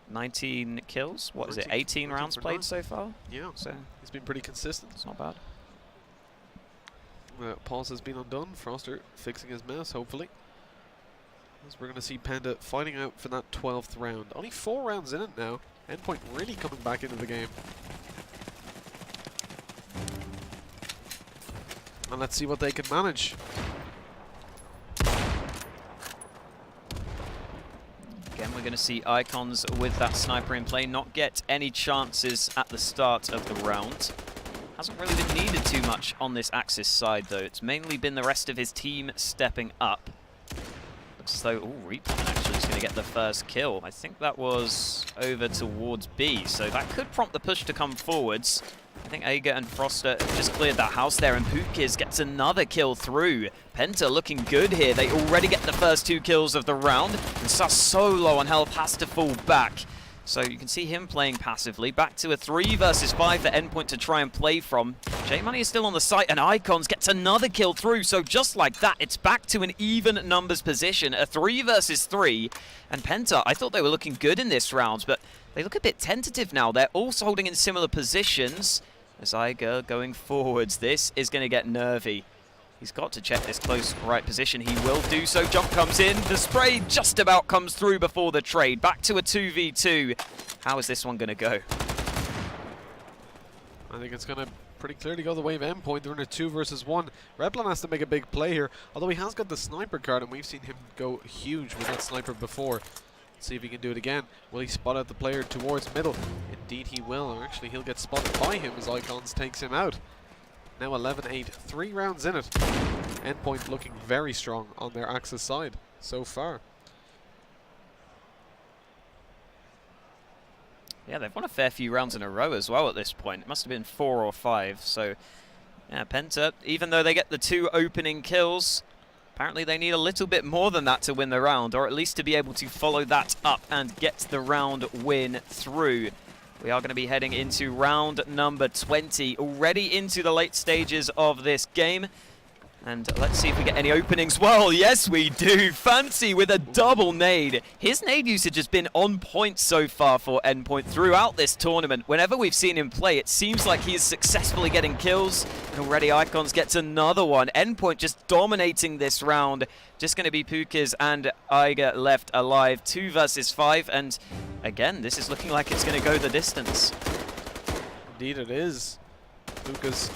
19 kills? What is it, 18 rounds played so far? Yeah, so he's been pretty consistent. It's not bad. Pause has been undone. Froster fixing his mouse, hopefully. As we're going to see Penta fighting out for that 12th round. Only 4 rounds in it now. Endpoint really coming back into the game. And let's see what they can manage. Again, we're going to see Icons with that sniper in play not get any chances at the start of the round. Hasn't really been needed too much on this Axis side, though. It's mainly been the rest of his team stepping up. Looks as though, Reaper actually is going to get the first kill. I think that was over towards B, so that could prompt the push to come forwards. I think Ager and Froster just cleared that house there, and Pukas gets another kill through. Penta looking good here. They already get the first 2 kills of the round, and Sus so low on health has to fall back. So you can see him playing passively. Back to a 3 versus 5 for Endpoint to try and play from. J Money is still on the site, and Icons gets another kill through. So just like that, it's back to an even numbers position. A 3 versus 3. And Penta, I thought they were looking good in this round, but they look a bit tentative now. They're also holding in similar positions. As Iger going forwards, this is going to get nervy. He's got to check this close right position. He will do so. Jump comes in. The spray just about comes through before the trade. Back to a 2v2. How is this one going to go? I think it's going to pretty clearly go the way of Endpoint. They're in a 2 versus 1. Replan has to make a big play here, although he has got the sniper card, and we've seen him go huge with that sniper before. Let's see if he can do it again. Will he spot out the player towards middle? Indeed he will, or actually he'll get spotted by him as Icons takes him out. Now 11-8, 3 rounds in it. Endpoint looking very strong on their Axis side so far. Yeah, they've won a fair few rounds in a row as well at this point. It must have been 4 or 5. So, yeah, Penta, even though they get the 2 opening kills, apparently they need a little bit more than that to win the round, or at least to be able to follow that up and get the round win through. We are going to be heading into round number 20, already into the late stages of this game. And let's see if we get any openings. Well, yes, we do. Fancy with a double nade. His nade usage has been on point so far for Endpoint throughout this tournament. Whenever we've seen him play, it seems like he is successfully getting kills. And already Icons gets another one. Endpoint just dominating this round. Just going to be Pukis and Eiger left alive. 2 versus 5. And again, this is looking like it's going to go the distance. Indeed it is. Lucas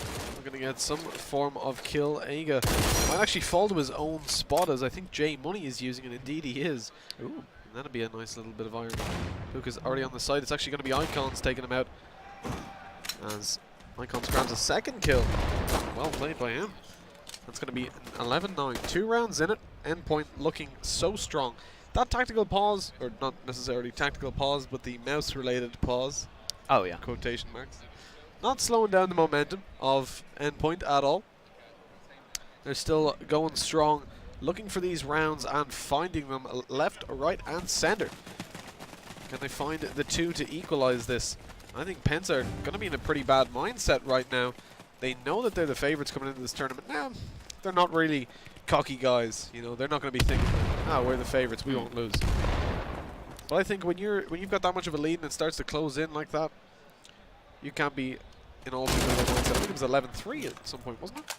going to get some form of kill. Eiga might actually fall to his own spot, as I think J Money is using it. Indeed he is. Ooh, and that'd be a nice little bit of irony. Lucas already on the side. It's actually going to be Icons taking him out, as Icons grabs a second kill. Well played by him. That's going to be an 11-9. 2 rounds in it. Endpoint looking so strong. That tactical pause, or not necessarily tactical pause, but the mouse-related pause. Oh yeah. Quotation marks. Not slowing down the momentum of Endpoint at all. They're still going strong, looking for these rounds and finding them left, right and center. Can they find the 2 to equalize this? I think Penta are going to be in a pretty bad mindset right now. They know that they're the favorites coming into this tournament. Now, they're not really cocky guys. You know, they're not going to be thinking, "Ah, we're the favorites, we won't lose." But I think when you've got that much of a lead and it starts to close in like that, you can't be in all too good of a mindset. I think it was 11-3 at some point, wasn't it?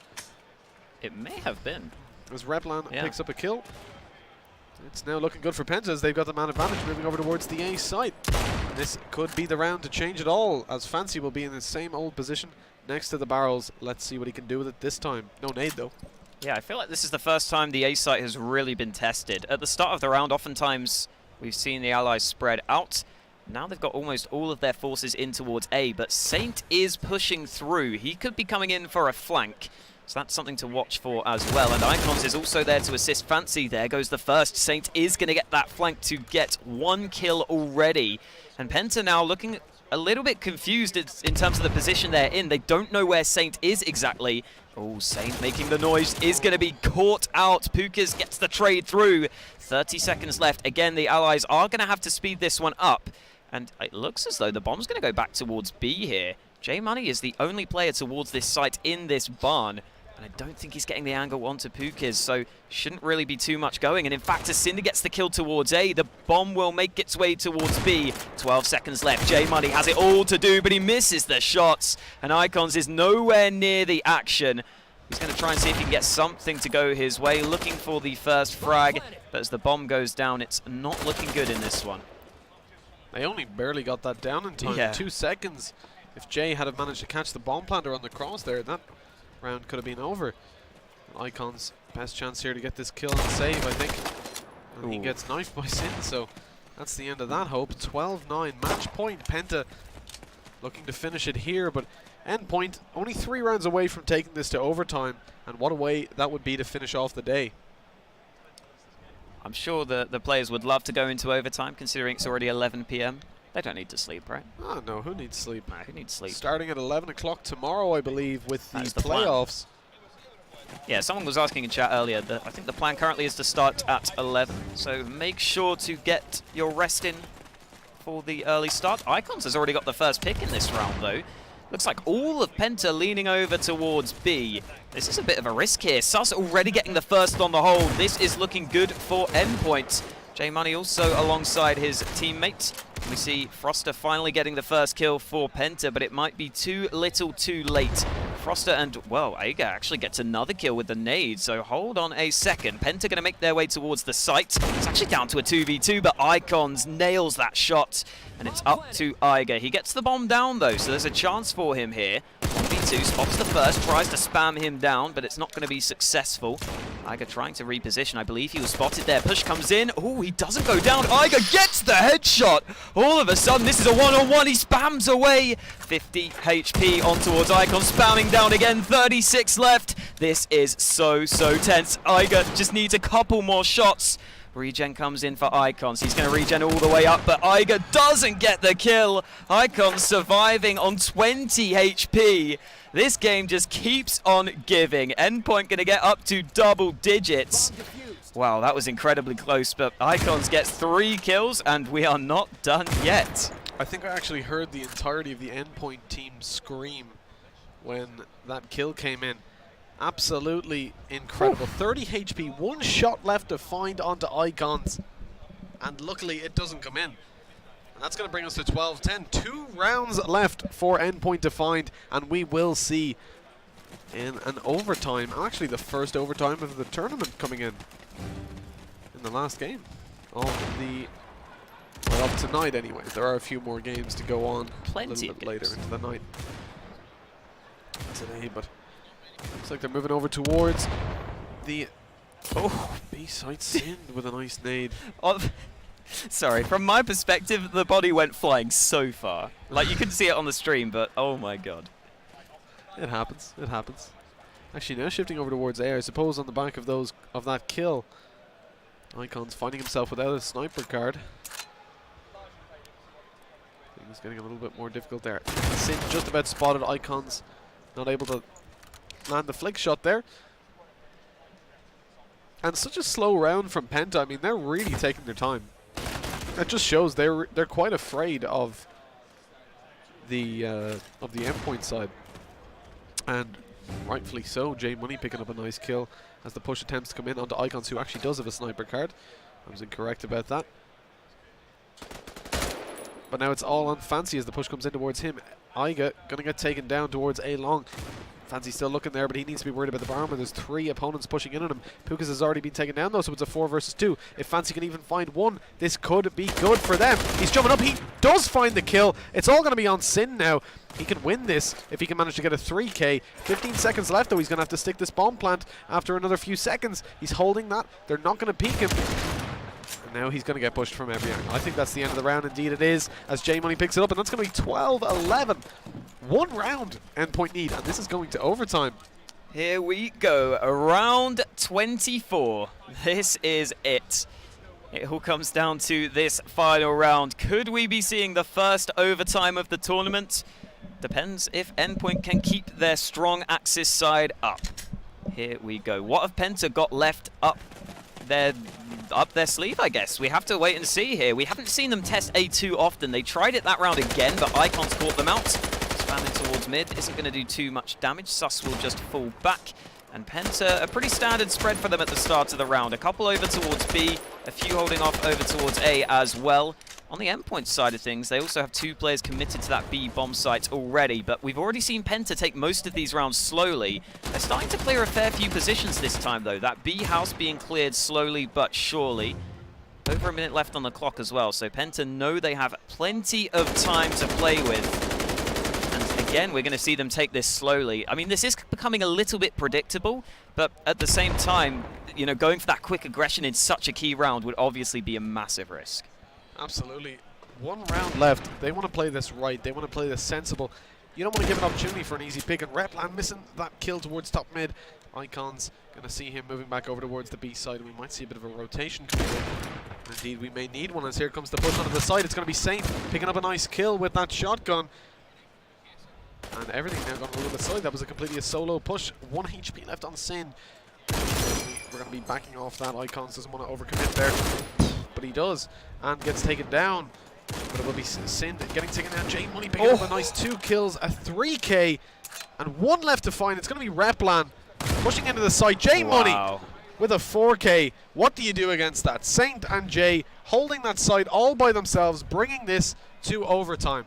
It may have been. As Replan picks up a kill. It's now looking good for Penta, as they've got the man advantage moving over towards the A side. This could be the round to change it all, as Fancy will be in the same old position next to the barrels. Let's see what he can do with it this time. No nade though. Yeah, I feel like this is the first time the A site has really been tested. At the start of the round, oftentimes we've seen the allies spread out. Now they've got almost all of their forces in towards A, but Saint is pushing through. He could be coming in for a flank, so that's something to watch for as well. And Icons is also there to assist Fancy. There goes the first. Saint is going to get that flank to get 1 kill already. And Penta now looking a little bit confused in terms of the position they're in. They don't know where Saint is exactly. Oh, Saint making the noise is going to be caught out. Pukas gets the trade through. 30 seconds left. Again, the allies are going to have to speed this one up. And it looks as though the bomb's going to go back towards B here. J Money is the only player towards this site in this barn. And I don't think he's getting the angle onto Pukas, so shouldn't really be too much going. And in fact, as Cinder gets the kill towards A, the bomb will make its way towards B. 12 seconds left. J Money has it all to do, but he misses the shots. And Icons is nowhere near the action. He's going to try and see if he can get something to go his way, looking for the first frag. But as the bomb goes down, it's not looking good in this one. They only barely got that down in time. Yeah. 2 seconds. If Jay had have managed to catch the bomb planter on the cross there, that round could have been over. Icons best chance here to get this kill and save, I think. And he gets knifed by Sin, so that's the end of that hope. 12-9, match point. Penta looking to finish it here, but Endpoint only 3 rounds away from taking this to overtime, and what a way that would be to finish off the day. I'm sure the players would love to go into overtime, considering it's already 11 PM. They don't need to sleep, right? Oh, no, who needs sleep? Who needs sleep? Starting at 11 o'clock tomorrow, I believe, with the plan. playoffs. Yeah, someone was asking in chat earlier that I think the plan currently is to start at 11. So make sure to get your rest in for the early start. Icons has already got the first pick in this round, though. Looks like all of Penta leaning over towards B. This is a bit of a risk here. Sus already getting the first on the hold. This is looking good for Endpoint. J Money also alongside his teammate. We see Froster finally getting the first kill for Penta, but it might be too little too late. Froster and, well, Eiga actually gets another kill with the nade, so hold on a second. Penta going to make their way towards the site. It's actually down to a 2v2, but Icons nails that shot, and it's up to Eiga. He gets the bomb down, though, so there's a chance for him here. 1v2, spots the first, tries to spam him down, but it's not going to be successful. Iger trying to reposition. I believe he was spotted there. Push comes in. Oh, he doesn't go down. Iger gets the headshot. All of a sudden, this is a one-on-one. He spams away. 50 HP on towards Icon. Spamming down again. 36 left. This is so tense. Iger just needs a couple more shots. Regen comes in for Icons. He's going to regen all the way up, but Iger doesn't get the kill. Icons surviving on 20 HP. This game just keeps on giving. Endpoint going to get up to double digits. Wow, that was incredibly close, but Icons gets 3 kills, and we are not done yet. I think I actually heard the entirety of the Endpoint team scream when that kill came in. Absolutely incredible. 30 HP, 1 shot left to find onto Icons, and luckily it doesn't come in. And that's going to bring us to 12-10. 2 rounds left for Endpoint to find, and we will see in an overtime, actually the first overtime of the tournament coming in the last game of the, well, of tonight anyway. There are a few more games to go on a little bit later into the night today, but looks like they're moving over towards the B-side. Sind with a nice nade. Sorry, from my perspective, the body went flying so far. Like, you couldn't see it on the stream, but oh my god. It happens. It happens. Actually, now shifting over towards A, I suppose on the back of that kill. Icons finding himself without a sniper card. Things getting a little bit more difficult there. Sind just about spotted. Icons not able to land the flick shot there. And such a slow round from Penta. I mean, they're really taking their time. It just shows they're quite afraid of the Endpoint side, and rightfully so. J Money picking up a nice kill as the push attempts to come in onto Icons, who actually does have a sniper card. I was incorrect about that. But now it's all on Fancy as the push comes in towards him. Iga gonna get taken down towards A long. Fancy still looking there, but he needs to be worried about the bomber. There's 3 opponents pushing in on him. Pukas has already been taken down though, so it's a 4 versus 2. If Fancy can even find one, this could be good for them. He's jumping up. He does find the kill. It's all going to be on Sin now. He can win this if he can manage to get a 3K. 15 seconds left though. He's going to have to stick this bomb plant after another few seconds. He's holding that. They're not going to peek him. And now he's going to get pushed from every angle. I think that's the end of the round. Indeed it is, as J Money picks it up, and that's going to be 12-11. 1 round Endpoint need, and this is going to overtime. Here we go, round 24. This is it. It all comes down to this final round. Could we be seeing the first overtime of the tournament? Depends if Endpoint can keep their strong Axis side up. Here we go. What have Penta got left up their sleeve, I guess? We have to wait and see here. We haven't seen them test A2 often. They tried it that round again, but Icons caught them out. Spamming towards mid isn't going to do too much damage. Sus will just fall back. And Penta, a pretty standard spread for them at the start of the round. A couple over towards B, a few holding off over towards A as well. On the Endpoint side of things, they also have 2 players committed to that B bomb site already, but we've already seen Penta take most of these rounds slowly. They're starting to clear a fair few positions this time though. That B house being cleared slowly but surely. Over a minute left on the clock as well, so Penta know they have plenty of time to play with. And again, we're going to see them take this slowly. I mean, this is becoming a little bit predictable, but at the same time, you know, going for that quick aggression in such a key round would obviously be a massive risk. Absolutely. 1 round left. They want to play this right. They want to play this sensible. You don't want to give an opportunity for an easy pick. And Replan missing that kill towards top mid. Icons going to see him moving back over towards the B side. We might see a bit of a rotation coming in. Indeed, we may need one as here comes the push onto the side. It's going to be Saint picking up a nice kill with that shotgun. And everything now gone a little bit side. That was completely a solo push. 1 HP left on Sin. We're going to be backing off that. Icons doesn't want to overcommit there. But he does, and gets taken down. But it will be Sin getting taken down. J Money picking up a nice 2 kills, a 3K, and 1 left to find. It's going to be Replan pushing into the side. J Money with a 4K. What do you do against that? Saint and Jay holding that side all by themselves, bringing this to overtime.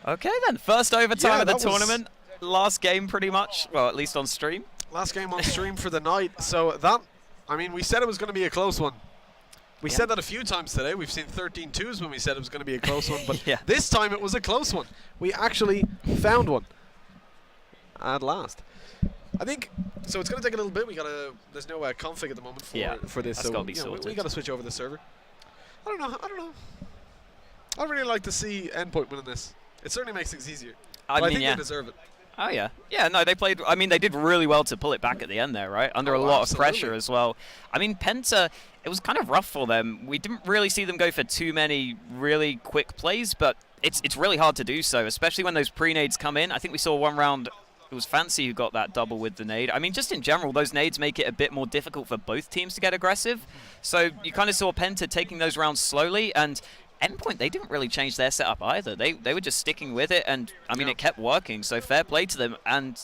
Okay then, first overtime of the tournament. Last game pretty much, well, at least on stream. Last game on stream for the night. So that, I mean, we said it was going to be a close one. We said that a few times today. We've seen 13-2s when we said it was going to be a close one, but this time it was a close one. We actually found one at last. I think so. It's going to take a little bit. There's no config at the moment for this, that's so gotta be sorted. we got to switch over the server. I don't know. I'd really like to see Endpoint winning this. It certainly makes things easier. I think yeah. they deserve it. Oh, yeah. Yeah, no, they played... I mean, they did really well to pull it back at the end there, right? Under a lot of pressure as well. I mean, Penta, it was kind of rough for them. We didn't really see them go for too many really quick plays, but it's really hard to do so, especially when those pre-nades come in. I think we saw one round... It was Fancy who got that double with the nade. I mean, just in general, those nades make it a bit more difficult for both teams to get aggressive. So you kind of saw Penta taking those rounds slowly, and Endpoint, they didn't really change their setup either. They were just sticking with it, and I mean, it kept working, so fair play to them. And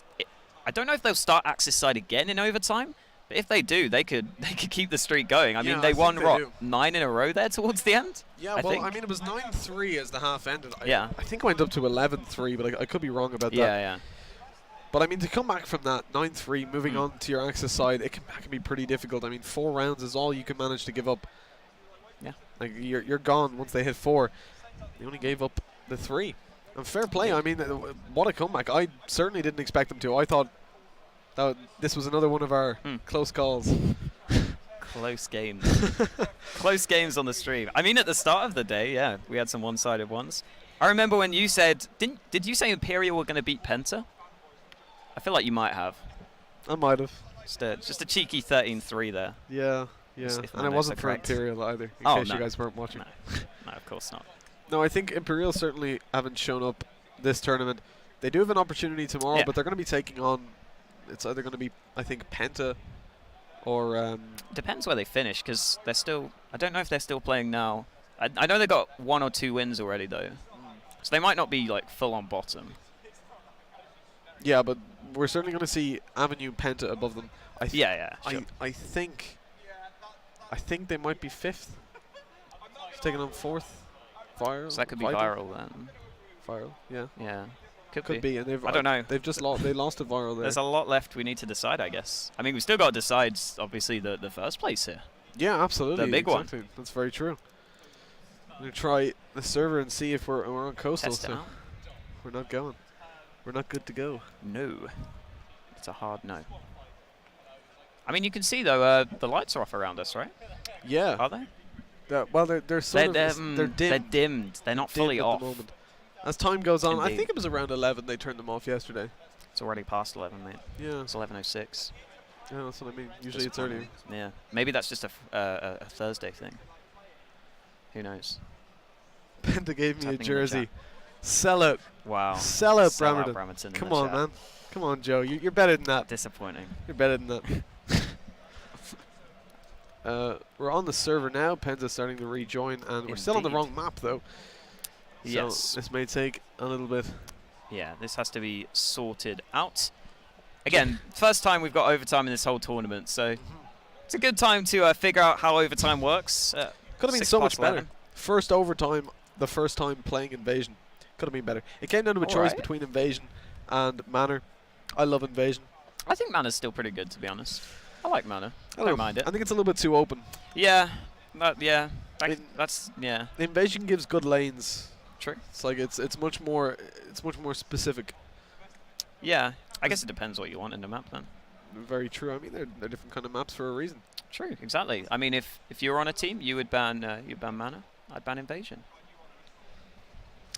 I don't know if they'll start Axis side again in overtime, but if they do, they could keep the streak going. I mean, they won, 9 in a row there towards the end? Yeah, I mean, it was 9-3 as the half ended. Yeah. I think it went up to 11-3, but I could be wrong about that. Yeah. But I mean, to come back from that 9-3, moving on to your Axis side, that can be pretty difficult. I mean, 4 rounds is all you can manage to give up. Yeah. Like, you're gone once they hit 4. They only gave up the 3. And fair play. I mean, what a comeback. I certainly didn't expect them to. I thought that this was another one of our close calls. Close games. Close games on the stream. I mean, at the start of the day, yeah, we had some one-sided ones. I remember when you said, did you say Imperial were going to beat Penta? I feel like you might have. I might have. Just a cheeky 13-3 there. Yeah. And it wasn't for Imperial either, in case you guys weren't watching. No, of course not. No, I think Imperial certainly haven't shown up this tournament. They do have an opportunity tomorrow, but they're going to be taking on... It's either going to be, I think, Penta or... Depends where they finish, because they're still... I don't know if they're still playing now. I know they got 1 or 2 wins already, though. So they might not be, like, full on bottom. Yeah, but we're certainly going to see Avenue Penta above them. Sure. I think they might be 5th. It's taking on 4th. Viral. So that could be Viral then. Viral, yeah. Yeah. Could be. And I don't know. They've just lost. They lost to Viral there. There's a lot left we need to decide, I guess. I mean, we've still got to decide, obviously, the first place here. Yeah, absolutely. The big one. That's very true. I'm going to try the server and see if we're on coastal. Test it out. We're not going. We're not good to go. No. It's a hard no. I mean, you can see, though, the lights are off around us, right? Yeah. Are they? Well, they're sort of dim. They're dimmed. They're not fully off. At the moment. As time goes on, Indeed. I think it was around 11 they turned them off yesterday. It's already past 11, mate. Yeah. It's 11:06. Yeah, that's what I mean. Usually it's earlier. Yeah. Maybe that's just a Thursday thing. Who knows? Penta gave me a jersey. Sell it. Wow. Sell it, Bramerton. Come on, man. Come on, Joe. You're better than that. Disappointing. You're better than that. We're on the server now. Penta's starting to rejoin, and we're still on the wrong map, though. Yes. So this may take a little bit. Yeah, this has to be sorted out. Again, first time we've got overtime in this whole tournament, so it's a good time to figure out how overtime works. Could have been so much better. First overtime, the first time playing Invasion. Could have been better. It came down to a choice between Invasion and Manor. I love Invasion. I think Manor's still pretty good, to be honest. I like Manor. I don't mind it. I think it's a little bit too open. Yeah. Yeah. The Invasion gives good lanes. True. It's like it's much more specific. Yeah. I guess it depends what you want in the map then. Very true. I mean, they're different kind of maps for a reason. True. Exactly. I mean, if you were on a team, you would ban Manor. I'd ban Invasion.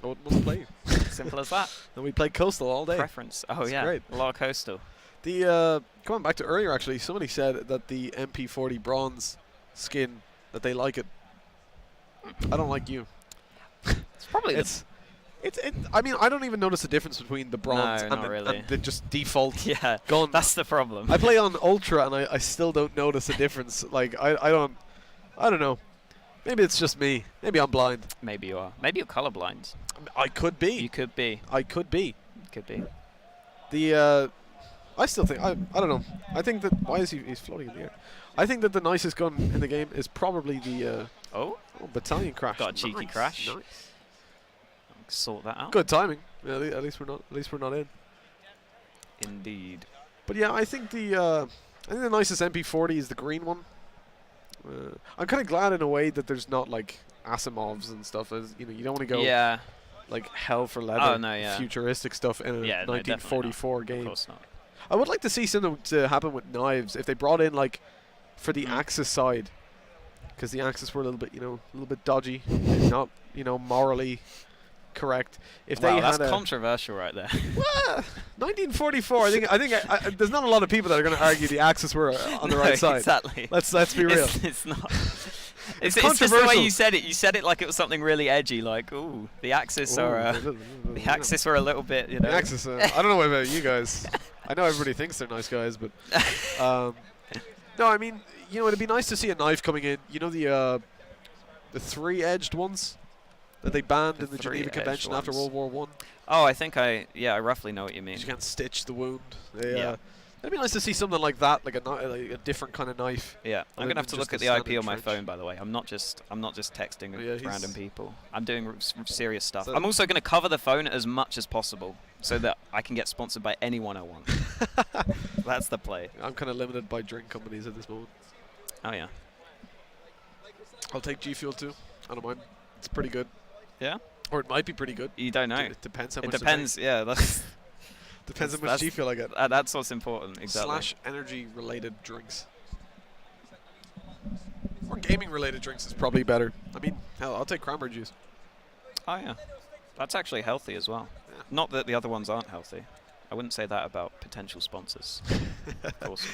I wouldn't play you. Simple as that. And we played Coastal all day. Preference. Oh, that's yeah. Great. A lot of Coastal. Coming back to earlier, actually, somebody said that the MP40 bronze skin, that they like it. I don't like you. It's probably I mean, I don't even notice a difference between the bronze and the just default gun. That's the problem. I play on Ultra, and I still don't notice a difference. Like, I don't know. Maybe it's just me. Maybe I'm blind. Maybe you are. Maybe you're colorblind. I could be. You could be. I could be. Could be. I still think I don't know. I think that he's floating in the air. I think that the nicest gun in the game is probably the Battalion Crash. Got a cheeky crash. Nice. Sort that out. Good timing. Yeah, at least we're not in. Indeed. But yeah, I think the nicest MP40 is the green one. I'm kind of glad in a way that there's not like Asimovs and stuff. As you know, you don't want to go like hell for leather, futuristic stuff in a 1944 game. Of course not. I would like to see something to happen with knives if they brought in like for the Axis side, because the Axis were a little bit, you know, a little bit dodgy, not, you know, morally correct. If they that's had controversial right there. 1944. I think there's not a lot of people that are going to argue the Axis were on the right side. Exactly. Let's be real. It's not. It's just the way you said it. You said it like it was something really edgy, like, ooh, the Axis are the Axis were a little bit, you know. The Axis. I don't know about you guys. I know everybody thinks they're nice guys, but no, I mean, you know, it'd be nice to see a knife coming in. You know, the three-edged ones that they banned in the Geneva Convention after World War I. Oh, I think I roughly know what you mean. You can't stitch the wound. Yeah. It'd be nice to see something like that, like a different kind of knife. Yeah, I'm gonna have to look at the IP on my phone, by the way. I'm not just texting random people. I'm doing serious stuff. So I'm also gonna cover the phone as much as possible so that I can get sponsored by anyone I want. That's the play. I'm kind of limited by drink companies at this moment. Oh yeah. I'll take G Fuel too. I don't mind. It's pretty good. Yeah. Or it might be pretty good. You don't know. It depends how much. It depends. Yeah. That's. Depends how much G Fuel I get. That's what's important. Exactly. / energy-related drinks. Or gaming-related drinks is probably better. I mean, hell, I'll take cranberry juice. Oh yeah. That's actually healthy as well. Yeah. Not that the other ones aren't healthy. I wouldn't say that about potential sponsors. Of course.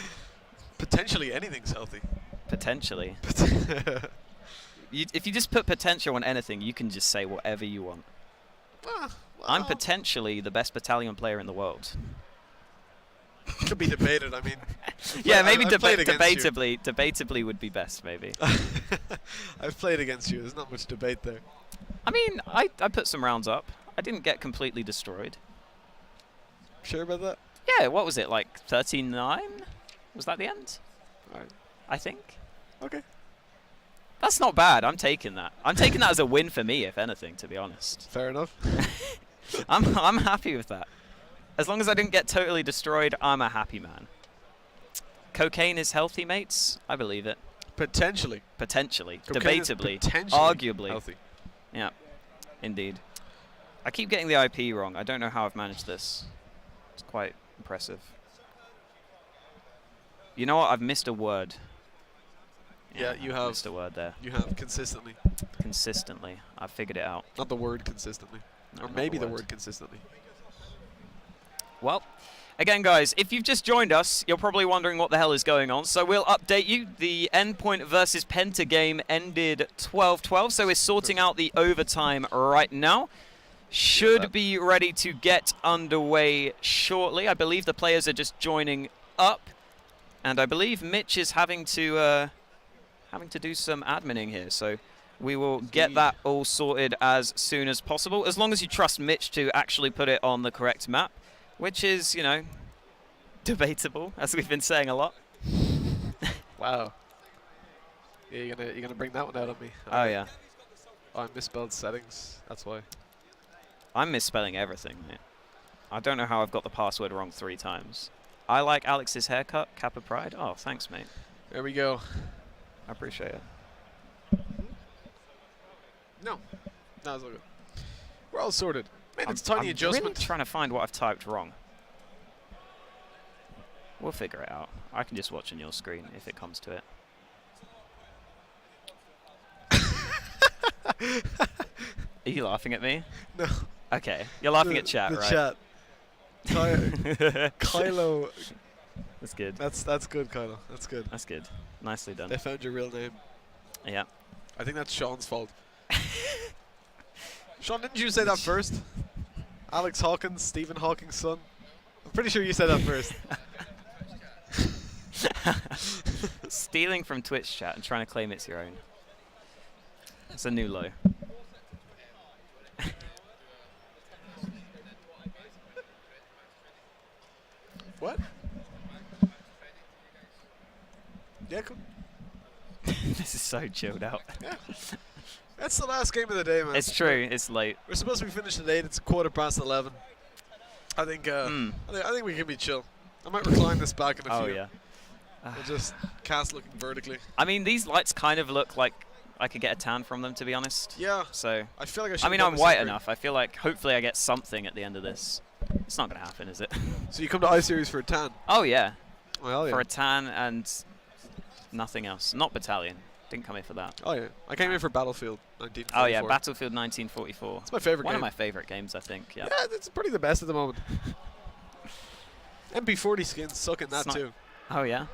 Potentially anything's healthy. Potentially. If you just put potential on anything, you can just say whatever you want. Well, I'm potentially the best battalion player in the world. Could be debated. I mean, yeah, maybe debatably would be best. Maybe. I've played against you. There's not much debate there. I mean, I put some rounds up. I didn't get completely destroyed. Sure about that? Yeah. What was it, like 39? Was that the end? Alright. I think. Okay. That's not bad. I'm taking that. I'm taking that as a win for me, if anything, to be honest. Fair enough. I'm happy with that. As long as I didn't get totally destroyed, I'm a happy man. Cocaine is healthy, mates? I believe it. Potentially. Potentially. Cocaine Debatably. potentially Arguably. Healthy. Yeah. Indeed. I keep getting the IP wrong. I don't know how I've managed this. It's quite impressive. You know what? I've missed a word. Yeah, you have. Missed a word there. You have consistently. Consistently. I've figured it out. Not the word consistently. No, or maybe the word consistently. Well, again, guys, if you've just joined us, you're probably wondering what the hell is going on. So we'll update you. The Endpoint versus Penta game ended 12-12, so we're sorting out the overtime right now. Should be ready to get underway shortly. I believe the players are just joining up, and I believe Mitch is having to do some adminning here. So we will get that all sorted as soon as possible, as long as you trust Mitch to actually put it on the correct map, which is, you know, debatable, as we've been saying a lot. Wow. Yeah, you're gonna bring that one out on me. Oh yeah. Oh, I misspelled settings. That's why. I'm misspelling everything, mate. I don't know how I've got the password wrong 3 times. I like Alex's haircut, Kappa Pride. Oh, thanks, mate. There we go. I appreciate it. No, that was all good. We're all sorted. Made its tiny I'm adjustment. really trying to find what I've typed wrong. We'll figure it out. I can just watch on your screen if it comes to it. Are you laughing at me? No. Okay, you're laughing at chat, the right? Chat. Kylo. That's good. That's good, Kylo. That's good. That's good. Nicely done. They found your real name. Yeah. I think that's Sean's fault. Sean, didn't you say that first? Alex Hawkins, Stephen Hawking's son. I'm pretty sure you said that first. Stealing from Twitch chat and trying to claim it's your own. It's a new low. What? Yeah, cool. This is so chilled out. Yeah. That's the last game of the day, man. It's true. It's late. We're supposed to be finished at 8. It's 11:15. I think I think we can be chill. I might recline this back in a few. Oh yeah. We'll just cast looking vertically. I mean, these lights kind of look like I could get a tan from them, to be honest. Yeah. So. I feel like I should. I mean, I'm white enough. I feel like hopefully I get something at the end of this. It's not going to happen, is it? So you come to I-Series for a tan? Oh, yeah. Well, yeah. For a tan and nothing else. Not Battalion. Didn't come in for that. Oh, yeah. I came in for Battlefield 1944. Oh, yeah. Battlefield 1944. It's my favorite One game. of my favorite games, I think. Yeah. Yeah, it's probably the best at the moment. MP40 skins suck in that too. Oh, yeah?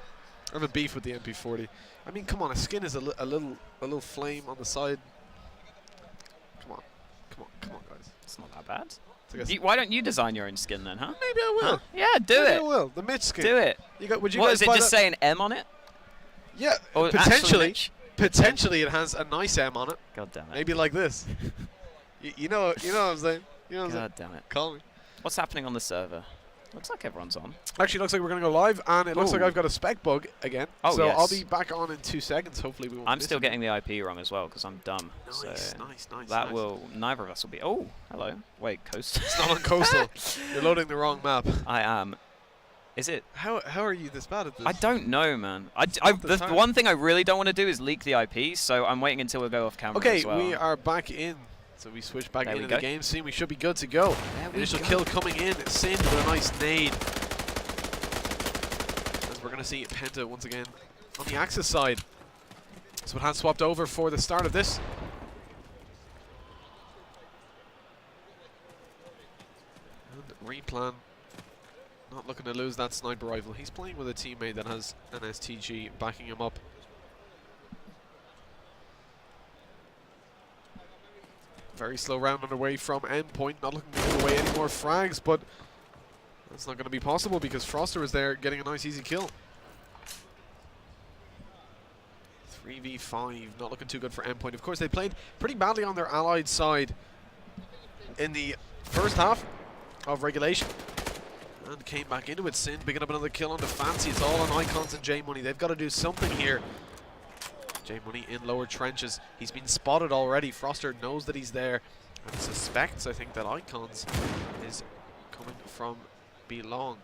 I have a beef with the MP40. I mean, come on, a skin is a little flame on the side. Come on, guys. It's not that bad. Like Why don't you design your own skin then, huh? maybe I will. Huh? Yeah, do Maybe it. I will. The Mitch skin. Do it. Would you What guys is it? buy Just that? say an M on it? Yeah, Or potentially. Potentially, it has a nice M on it. God damn it. Maybe like this. you know what I'm saying. You know what I'm saying. God damn it. Call me. What's happening on the server? Looks like everyone's on. Actually, looks like we're going to go live, and it looks like I've got a spec bug again. Oh, so yes. I'll be back on in 2 seconds. Hopefully, we won't. I'm still getting the IP wrong as well because I'm dumb. Nice, so nice. That will. Neither of us will be. Oh, hello. Wait, Coast. It's not on Coastal. You're loading the wrong map. I am. Is it? How are you this bad at this? I don't know, man. The one thing I really don't want to do is leak the IP, so I'm waiting until we go off camera Okay, as well. we are back in. So we switch back There we into the go. game scene. We should be good to go. Initial kill coming in. Sind with a nice nade. As we're going to see Penta once again on the Axis side. So it has swapped over for the start of this. And Replan not looking to lose that sniper rifle. He's playing with a teammate that has an STG backing him up. Very slow round underway from Endpoint, not looking to give away any more frags, but that's not going to be possible because Froster is there getting a nice easy kill. 3v5, not looking too good for Endpoint. Of course, they played pretty badly on their allied side in the first half of regulation. And came back into it. Sin picking up another kill on the Fancy. It's all on Icons and J-Money. They've got to do something here. J-Money in lower trenches. He's been spotted already. Froster knows that he's there and suspects, I think, that Icons is coming from belong.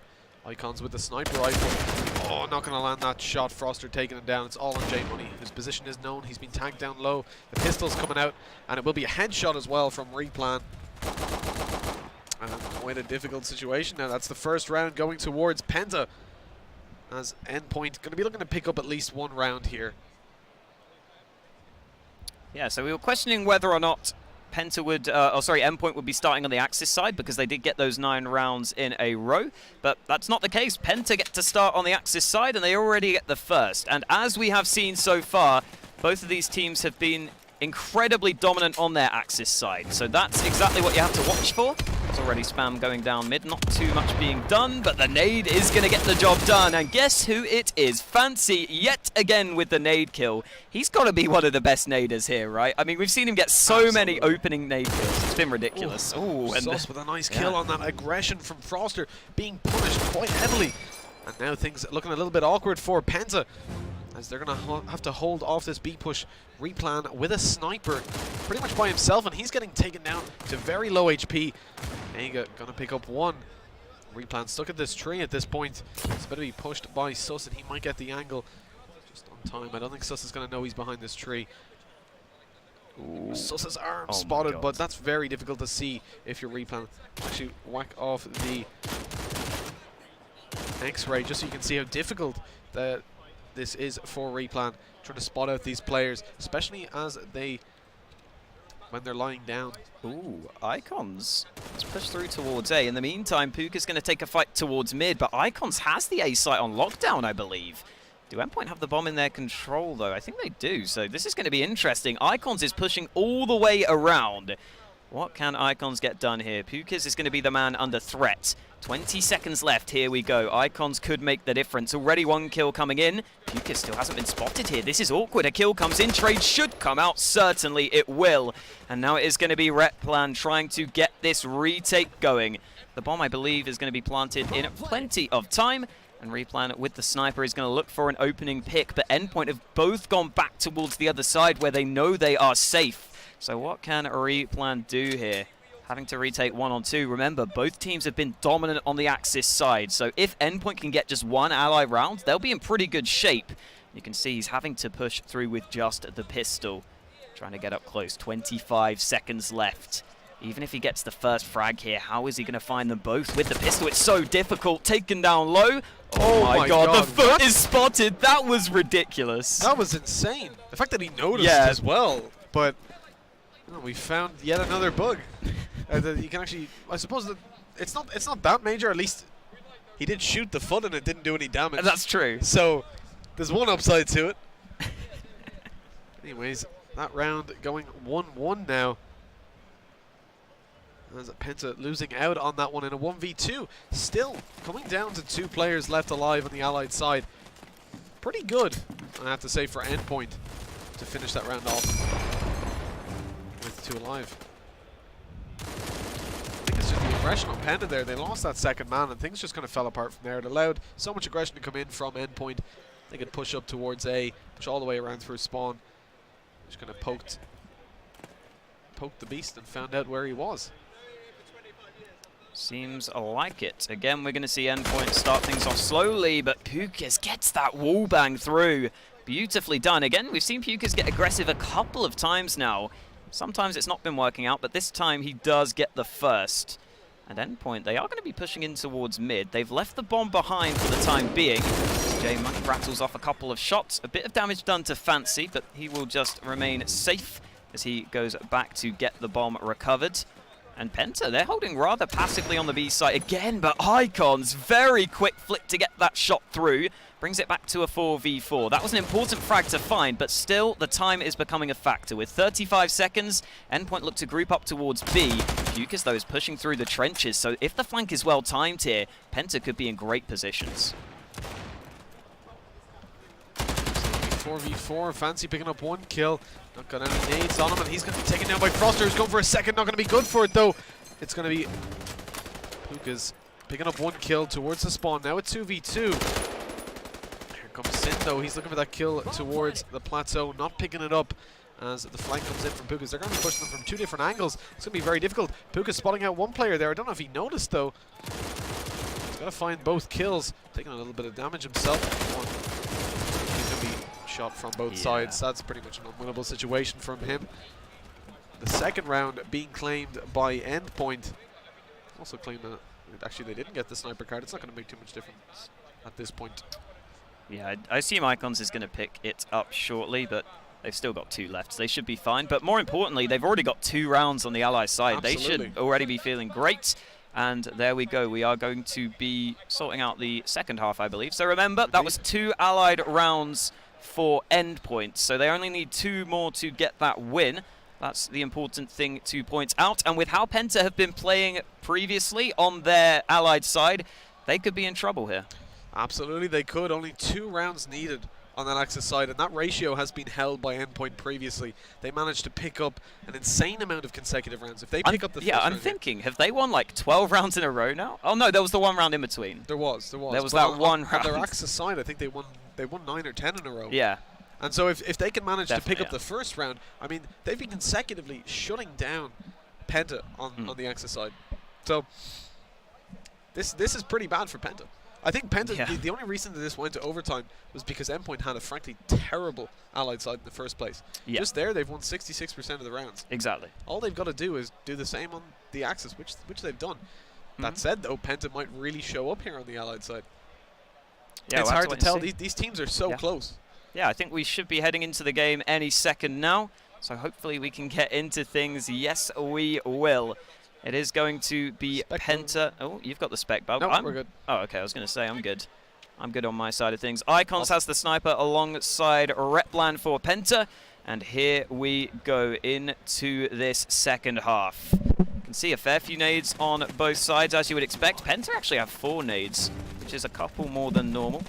Icons with the sniper rifle. Oh, not going to land that shot. Froster taking him down. It's all on J-Money, whose position is known. He's been tagged down low. The pistol's coming out, and it will be a headshot as well from Replan. And quite a difficult situation now. That's the first round going towards Penta, as Endpoint going to be looking to pick up at least one round here. Yeah, so we were questioning whether or not Penta would, Endpoint would be starting on the Axis side because they did get those 9 rounds in a row, but that's not the case. Penta get to start on the Axis side, and they already get the first. And as we have seen so far, both of these teams have been incredibly dominant on their Axis side, so that's exactly what you have to watch for. There's already spam going down mid, not too much being done, but the nade is going to get the job done, and guess who it is? Fancy yet again with the nade kill. He's got to be one of the best naders here, right? I mean, we've seen him get so many opening nade kills. It's been ridiculous. Ooh, and Sus with a nice kill on that aggression from Froster, being punished quite heavily. And now things looking a little bit awkward for Penta, as they're going to have to hold off this B push. Replan with a sniper pretty much by himself, and he's getting taken down to very low HP. Ega going to pick up one. Replan stuck at this tree at this point. It's better be pushed by Sus, and he might get the angle just on time. I don't think Sus is going to know he's behind this tree. Ooh. Sus's arm spotted, but that's very difficult to see if you're Replan. Actually whack off the X-ray just so you can see how difficult that this is for Replan, trying to spot out these players, especially as when they're lying down. Ooh, Icons. Let's push through towards A. In the meantime, Puka's going to take a fight towards mid, but Icons has the A site on lockdown, I believe. Do Endpoint have the bomb in their control, though? I think they do, so this is going to be interesting. Icons is pushing all the way around. What can Icons get done here? Pukas is going to be the man under threat. 20 seconds left. Here we go. Icons could make the difference. Already one kill coming in. Pukas still hasn't been spotted here. This is awkward. A kill comes in. Trade should come out. Certainly it will. And now it is going to be Replan trying to get this retake going. The bomb, I believe, is going to be planted in plenty of time. And Replan with the sniper is going to look for an opening pick. But Endpoint have both gone back towards the other side where they know they are safe. So what can Replan do here? Having to retake 1-on-2. Remember, both teams have been dominant on the Axis side. So if Endpoint can get just one ally round, they'll be in pretty good shape. You can see he's having to push through with just the pistol. Trying to get up close. 25 seconds left. Even if he gets the first frag here, how is he going to find them both? With the pistol, it's so difficult. Taken down low. Oh my god, the foot is spotted. That was ridiculous. That was insane. The fact that he noticed as well. But we found yet another bug. That you can actually, I suppose that it's not that major. At least he did shoot the foot and it didn't do any damage. That's true. So there's one upside to it. Anyways, that round going 1-1 now. As Penta losing out on that one in a 1v2. Still coming down to 2 players left alive on the Allied side. Pretty good, I have to say, for Endpoint to finish that round off with 2 alive. I think it's just the aggression on Penta there. They lost that second man and things just kind of fell apart from there. It allowed so much aggression to come in from Endpoint. They could push up towards A, push all the way around through spawn. Just kind of poked the beast and found out where he was. Seems like it. Again, we're going to see Endpoint start things off slowly, but Pukas gets that wall bang through. Beautifully done. Again, we've seen Pukas get aggressive a couple of times now. Sometimes it's not been working out, but this time he does get the first. And Endpoint, they are going to be pushing in towards mid. They've left the bomb behind for the time being. J Money rattles off a couple of shots. A bit of damage done to Fancy, but he will just remain safe as he goes back to get the bomb recovered. And Penta, they're holding rather passively on the B side again, but Icons, very quick flick to get that shot through. Brings it back to a 4v4. That was an important frag to find, but still, the time is becoming a factor. With 35 seconds, Endpoint look to group up towards B. Pukas, though, is pushing through the trenches, so if the flank is well timed here, Penta could be in great positions. 4v4, Fancy picking up 1 kill. Not got any nades on him, and he's going to be taken down by Froster, who's going for a second. Not going to be good for it, though. It's going to be Pukas picking up 1 kill towards the spawn. Now it's 2v2. Here comes Sin, though. He's looking for that kill towards the plateau, not picking it up as the flank comes in from Pukas. They're going to be pushing them from 2 different angles. It's going to be very difficult. Pukas spotting out 1 player there. I don't know if he noticed, though. He's got to find both kills. Taking a little bit of damage himself. He's going to be shot from both sides. That's pretty much an unwinnable situation from him. The second round being claimed by Endpoint. Also claimed that actually they didn't get the sniper card. It's not going to make too much difference at this point. Yeah, I assume Icons is going to pick it up shortly, but they've still got 2 left. So they should be fine. But more importantly, they've already got 2 rounds on the Ally side. Absolutely. They should already be feeling great. And there we go. We are going to be sorting out the second half, I believe. So remember, that was 2 Allied rounds for Endpoint. So they only need 2 more to get that win. That's the important thing to point out. And with how Penta have been playing previously on their Allied side, they could be in trouble here. Absolutely, they could. Only 2 rounds needed on that Axis side, and that ratio has been held by Endpoint previously. They managed to pick up an insane amount of consecutive rounds. If they pick up the first I'm thinking, have they won like 12 rounds in a row now? Oh no, there was the 1 round in between. There was. There was that one round. On their Axis side, I think they won 9 or 10 in a row. Yeah. And so if they can manage to pick up the first round, I mean, they've been consecutively shutting down Penta on the Axis side. So this is pretty bad for Penta. I think Penta, the only reason that this went to overtime was because Endpoint had a frankly terrible Allied side in the first place. Yeah. Just there, they've won 66% of the rounds. Exactly. All they've got to do is do the same on the Axis, which they've done. That said, though, Penta might really show up here on the Allied side. Yeah, it's hard to tell. These teams are so close. Yeah, I think we should be heading into the game any second now. So hopefully we can get into things. Yes, we will. It is going to be Penta. Oh, you've got the spec bulb. No, we're good. Oh, okay. I was going to say I'm good. I'm good on my side of things. Icons has the sniper alongside Replan for Penta. And here we go into this second half. You can see a fair few nades on both sides, as you would expect. Penta actually have 4 nades, which is a couple more than normal.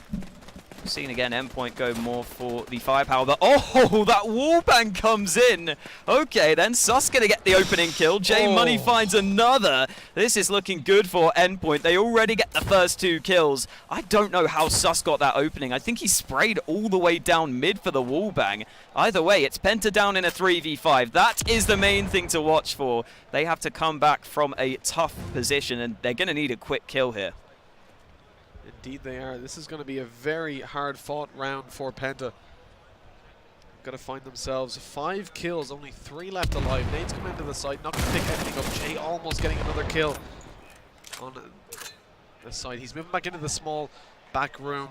Seen again, Endpoint go more for the firepower, but oh, that wallbang comes in. Okay, then Sus gonna get the opening kill. J Money finds another. This is looking good for Endpoint. They already get the first 2 kills. I don't know how Sus got that opening. I think he sprayed all the way down mid for the wallbang. Either way, it's Penta down in a 3v5. That is the main thing to watch for. They have to come back from a tough position, and they're gonna need a quick kill here. Indeed they are. This is going to be a very hard-fought round for Penta. got to find themselves 5 kills, only 3 left alive. Nade's come into the site, not going to pick anything up. Jay almost getting another kill on the side. He's moving back into the small back room,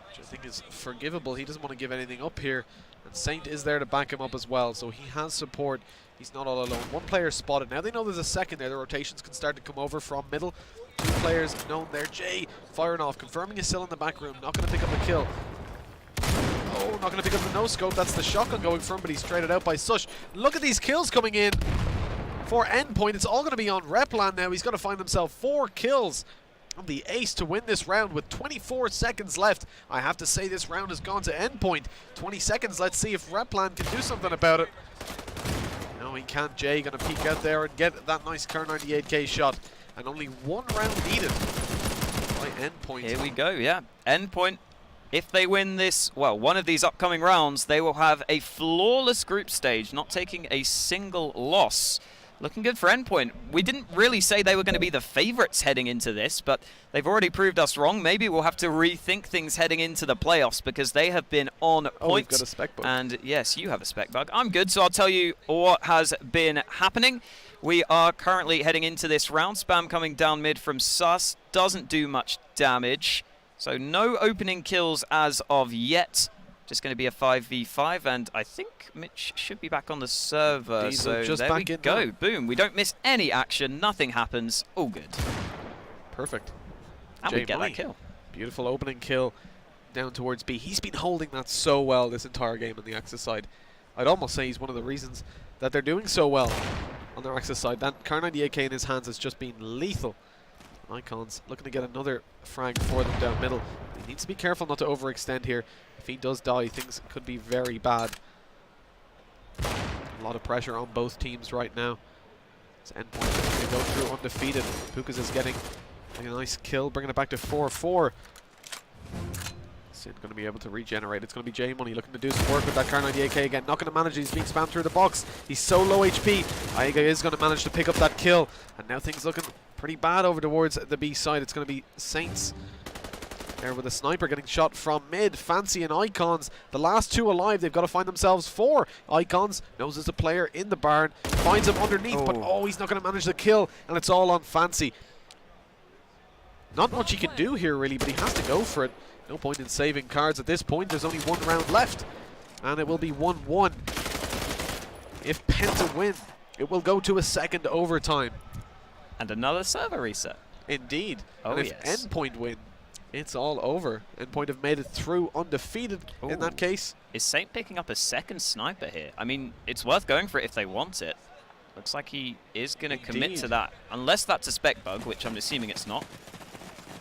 which I think is forgivable. He doesn't want to give anything up here. And Saint is there to back him up as well, so he has support. He's not all alone. 1 player spotted. Now they know there's a second there. The rotations can start to come over from middle. 2 players known there. Jay firing off, confirming he's still in the back room. Not going to pick up a kill. Oh, not going to pick up the no-scope. That's the shotgun going from, but he's traded out by Sush. Look at these kills coming in for Endpoint. It's all going to be on Replan now. He's got to find himself 4 kills. And the ace to win this round with 24 seconds left. I have to say this round has gone to Endpoint. 20 seconds. Let's see if Replan can do something about it. No, he can't. Jay going to peek out there and get that nice Kar98K shot. And only 1 round needed by Endpoint. Here we go, yeah. Endpoint, if they win this, well, one of these upcoming rounds, they will have a flawless group stage, not taking a single loss. Looking good for Endpoint. We didn't really say they were going to be the favorites heading into this, but they've already proved us wrong. Maybe we'll have to rethink things heading into the playoffs because they have been on point. Oh, we've got a spec bug. And yes, you have a spec bug. I'm good, so I'll tell you what has been happening. We are currently heading into this round. Spam coming down mid from Sus. Doesn't do much damage. So no opening kills as of yet. Just going to be a 5v5, and I think Mitch should be back on the server. Diesel so just there back we in go. now. Boom. We don't miss any action. Nothing happens. All good. Perfect. And Jay we get Money. that kill. Beautiful opening kill down towards B. He's been holding that so well this entire game on the Axis side. I'd almost say he's one of the reasons that they're doing so well on their Axis side. That Kar98K in his hands has just been lethal. Icons looking to get another frag for them down middle. He needs to be careful not to overextend here. If he does die, things could be very bad. A lot of pressure on both teams right now. It's Endpoint to go through undefeated. Pukas is getting a nice kill, bringing it back to 4-4. Sin going to be able to regenerate. It's going to be J Money looking to do some work with that Kar98K again. Not going to manage. He's being spammed through the box. He's so low HP. Aiga is going to manage to pick up that kill. And now things looking pretty bad over towards the B side. It's going to be Saints there with a sniper getting shot from mid. Fancy and Icons, the last 2 alive. They've got to find themselves 4. Icons knows there's a player in the barn, finds him underneath, but he's not going to manage the kill, and it's all on Fancy. Not much he can do here really, but he has to go for it. No point in saving cards at this point. There's only 1 round left, and it will be 1-1. If Penta win, it will go to a second overtime. And another server reset. Indeed. Oh, and if yes. Endpoint win, it's all over. Endpoint have made it through undefeated in that case. Is Saint picking up a second sniper here? I mean, it's worth going for it if they want it. Looks like he is going to commit to that. Unless that's a spec bug, which I'm assuming it's not.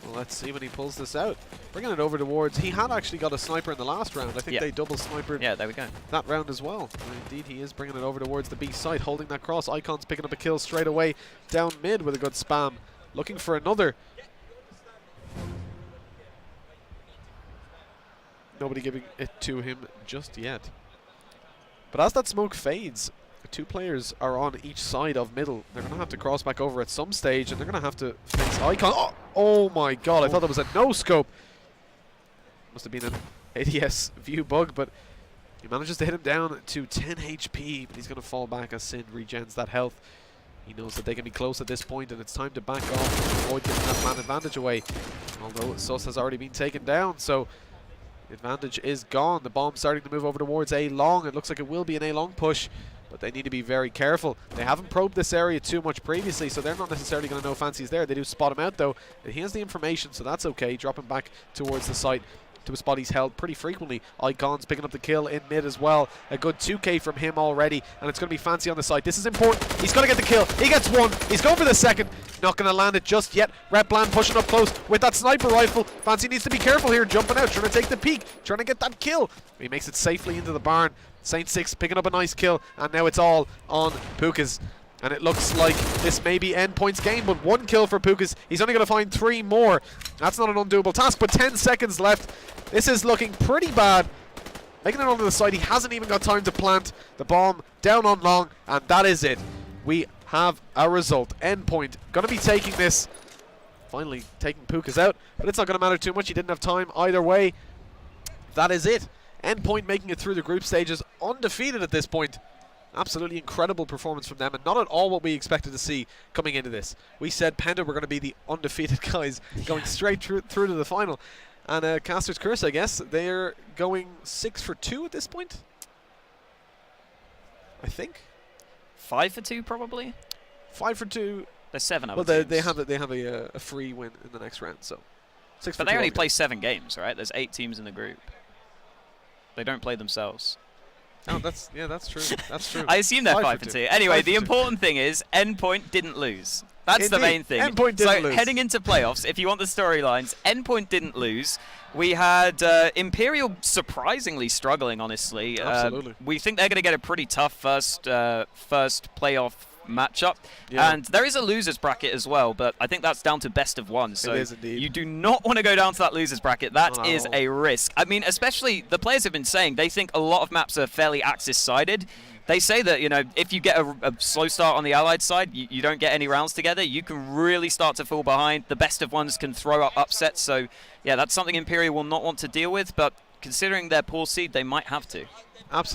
Well, let's see when he pulls this out. Bringing it over towards... He had actually got a sniper in the last round. I think they double snipered there we go. that round as well. And indeed, he is bringing it over towards the B side, holding that cross. Icons picking up a kill straight away down mid with a good spam. Looking for another. Nobody giving it to him just yet. But as that smoke fades, 2 players are on each side of middle. They're going to have to cross back over at some stage, and they're going to have to face Icon. Oh my god, I thought that was a no-scope. Must have been an ADS view bug, but he manages to hit him down to 10 HP, but he's going to fall back as Sin regens that health. He knows that they can be close at this point, and it's time to back off and avoid getting that man advantage away. Although Sus has already been taken down, so the advantage is gone. The bomb's starting to move over towards A long. It looks like it will be an A long push, but they need to be very careful. They haven't probed this area too much previously, so they're not necessarily going to know Fancy's there. They do spot him out, though. He has the information, so that's okay. Drop him back towards the site to a spot he's held pretty frequently. Icons picking up the kill in mid as well. A good 2k from him already, and it's going to be Fancy on the site. This is important. He's going to get the kill. He gets 1. He's going for the second. Not going to land it just yet. Replan pushing up close with that sniper rifle. Fancy needs to be careful here, jumping out, trying to take the peek, trying to get that kill. He makes it safely into the barn. Saint 6 picking up a nice kill, and now it's all on Pukas. And it looks like this may be Endpoint's game, but 1 kill for Pukas. He's only going to find 3 more. That's not an undoable task, but 10 seconds left. This is looking pretty bad. Making it onto the side. He hasn't even got time to plant the bomb down on long, and that is it. We have a result. Endpoint going to be taking this. Finally taking Pukas out, but it's not going to matter too much. He didn't have time either way. That is it. Endpoint making it through the group stages undefeated at this point. Absolutely incredible performance from them, and not at all what we expected to see coming into this. We said Penta were going to be the undefeated guys going straight through to the final. And Caster's Curse, I guess, they're going 6 for 2 at this point, I think. 5 for 2, probably. 5 for 2. There's 7 other Well, teams. they have a free win in the next round, so 6 for 2. But they only play 7 games, right? There's 8 teams in the group. They don't play themselves. Oh, that's true. That's true. I assume they're 5 for 2. Anyway, the important thing is Endpoint didn't lose. That's the main thing. Endpoint didn't lose. Heading into playoffs, if you want the storylines, Endpoint didn't lose. We had Imperial surprisingly struggling, honestly. Absolutely. We think they're going to get a pretty tough first playoff matchup. Yeah. And there is a losers bracket as well, but I think that's down to best of one. So it is indeed. you do not want to go down to that losers bracket. That Not is at all. a risk. I mean, especially the players have been saying they think a lot of maps are fairly Axis-sided. They say that, you know, if you get a slow start on the Allied side, you don't get any rounds together, you can really start to fall behind. The best of ones can throw up upsets. So, yeah, that's something Imperial will not want to deal with, but considering their poor seed, they might have to. Absolutely.